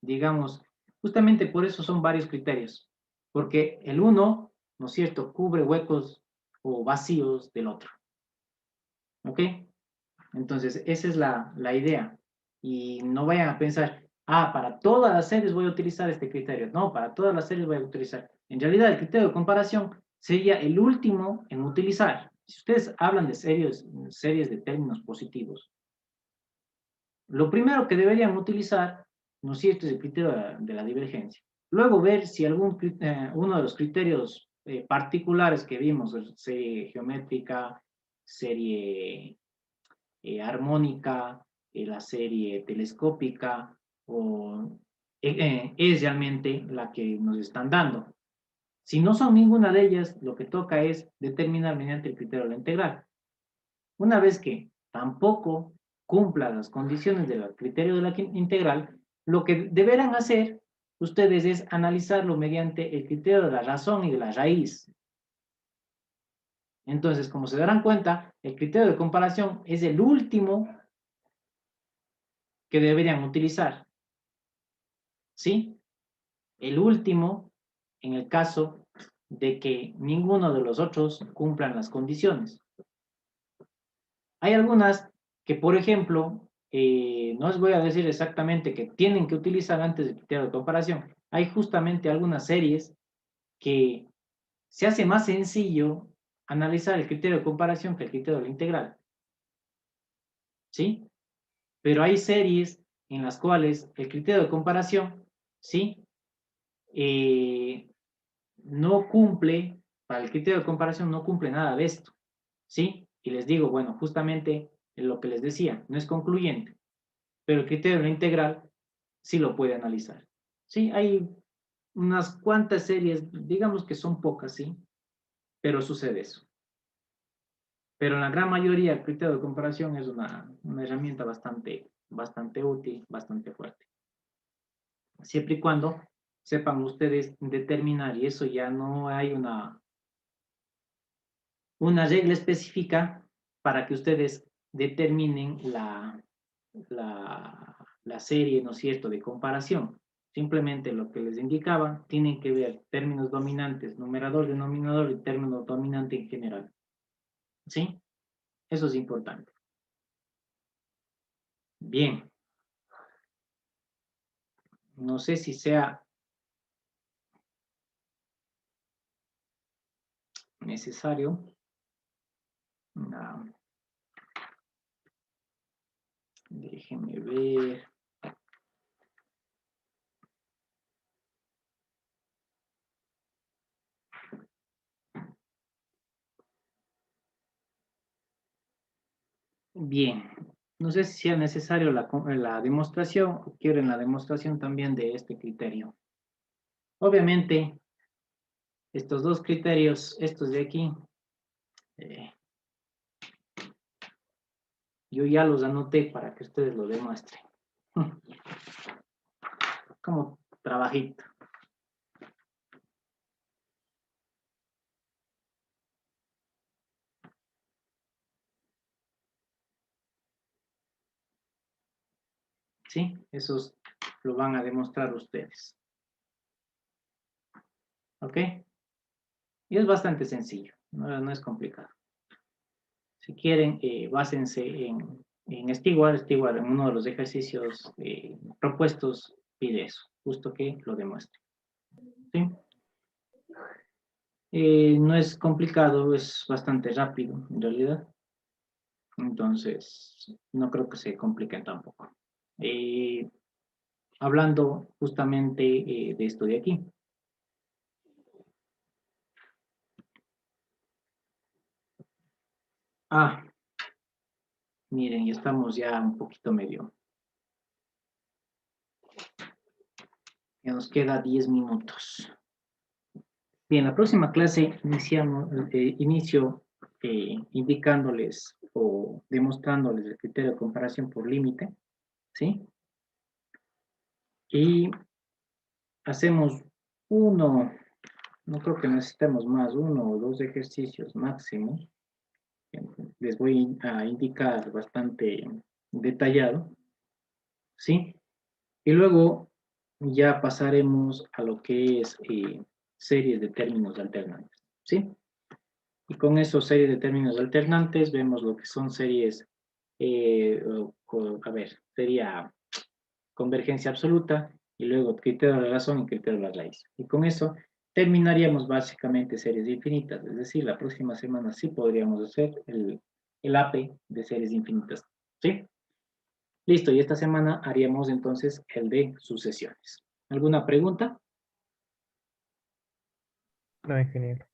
digamos, justamente por eso son varios criterios. Porque el uno, ¿no es cierto?, cubre huecos o vacíos del otro. ¿Ok? Entonces, esa es la idea. Y no vayan a pensar, para todas las series voy a utilizar este criterio. No, para todas las series voy a utilizar. En realidad, el criterio de comparación sería el último en utilizar. Si ustedes hablan de series de términos positivos, lo primero que deberían utilizar, ¿no es cierto?, es el criterio de la divergencia. Luego ver si uno de los criterios particulares que vimos, serie geométrica, serie armónica, la serie telescópica, es realmente la que nos están dando. Si no son ninguna de ellas, lo que toca es determinar mediante el criterio de la integral. Una vez que tampoco cumpla las condiciones del criterio de la integral, lo que deberán hacer ustedes es analizarlo mediante el criterio de la razón y de la raíz. Entonces, como se darán cuenta, el criterio de comparación es el último que deberían utilizar. ¿Sí? El último en el caso de que ninguno de los otros cumplan las condiciones. Hay algunas que, por ejemplo, no les voy a decir exactamente que tienen que utilizar antes del criterio de comparación. Hay justamente algunas series que se hace más sencillo analizar el criterio de comparación que el criterio de la integral. ¿Sí? Pero hay series en las cuales el criterio de comparación, ¿sí?, no cumple, para el criterio de comparación no cumple nada de esto, ¿sí? Y les digo, bueno, justamente lo que les decía, no es concluyente, pero el criterio de la integral sí lo puede analizar, ¿sí? Hay unas cuantas series, digamos que son pocas, ¿sí? Pero sucede eso. Pero en la gran mayoría el criterio de comparación es una herramienta bastante útil, bastante fuerte. Siempre y cuando sepan ustedes determinar, y eso ya no hay una regla específica para que ustedes determinen la serie, ¿no es cierto?, de comparación. Simplemente lo que les indicaba, tienen que ver términos dominantes, numerador, denominador y término dominante en general. ¿Sí? Eso es importante. Bien. No sé si sea necesario. No. Déjenme ver. Bien. No sé si sea necesario la demostración o quieren la demostración también de este criterio. Obviamente, estos dos criterios, estos de aquí, yo ya los anoté para que ustedes lo demuestren. Como trabajito. ¿Sí? Esos lo van a demostrar ustedes. ¿Ok? Y es bastante sencillo, no es complicado. Si quieren, básense en Stewart. Stewart, en uno de los ejercicios propuestos, pide eso, justo que lo demuestre. ¿Sí? No es complicado, es bastante rápido, en realidad. Entonces, no creo que se compliquen tampoco. Hablando justamente de esto de aquí. Ah, miren, ya estamos ya un poquito medio. Ya nos queda 10 minutos. Bien, la próxima clase inicio indicándoles o demostrándoles el criterio de comparación por límite, ¿sí? Y hacemos uno, no creo que necesitemos más, uno o dos ejercicios máximo. Les voy a indicar bastante detallado, ¿sí? Y luego ya pasaremos a lo que es series de términos alternantes, ¿sí? Y con esos series de términos alternantes vemos lo que son series, a ver, sería convergencia absoluta y luego criterio de la razón y criterio de la raíz. Y con eso terminaríamos básicamente series infinitas, es decir, la próxima semana sí podríamos hacer el AP de series infinitas, ¿sí? Listo, y esta semana haríamos entonces el de sucesiones. ¿Alguna pregunta? No, ingeniero.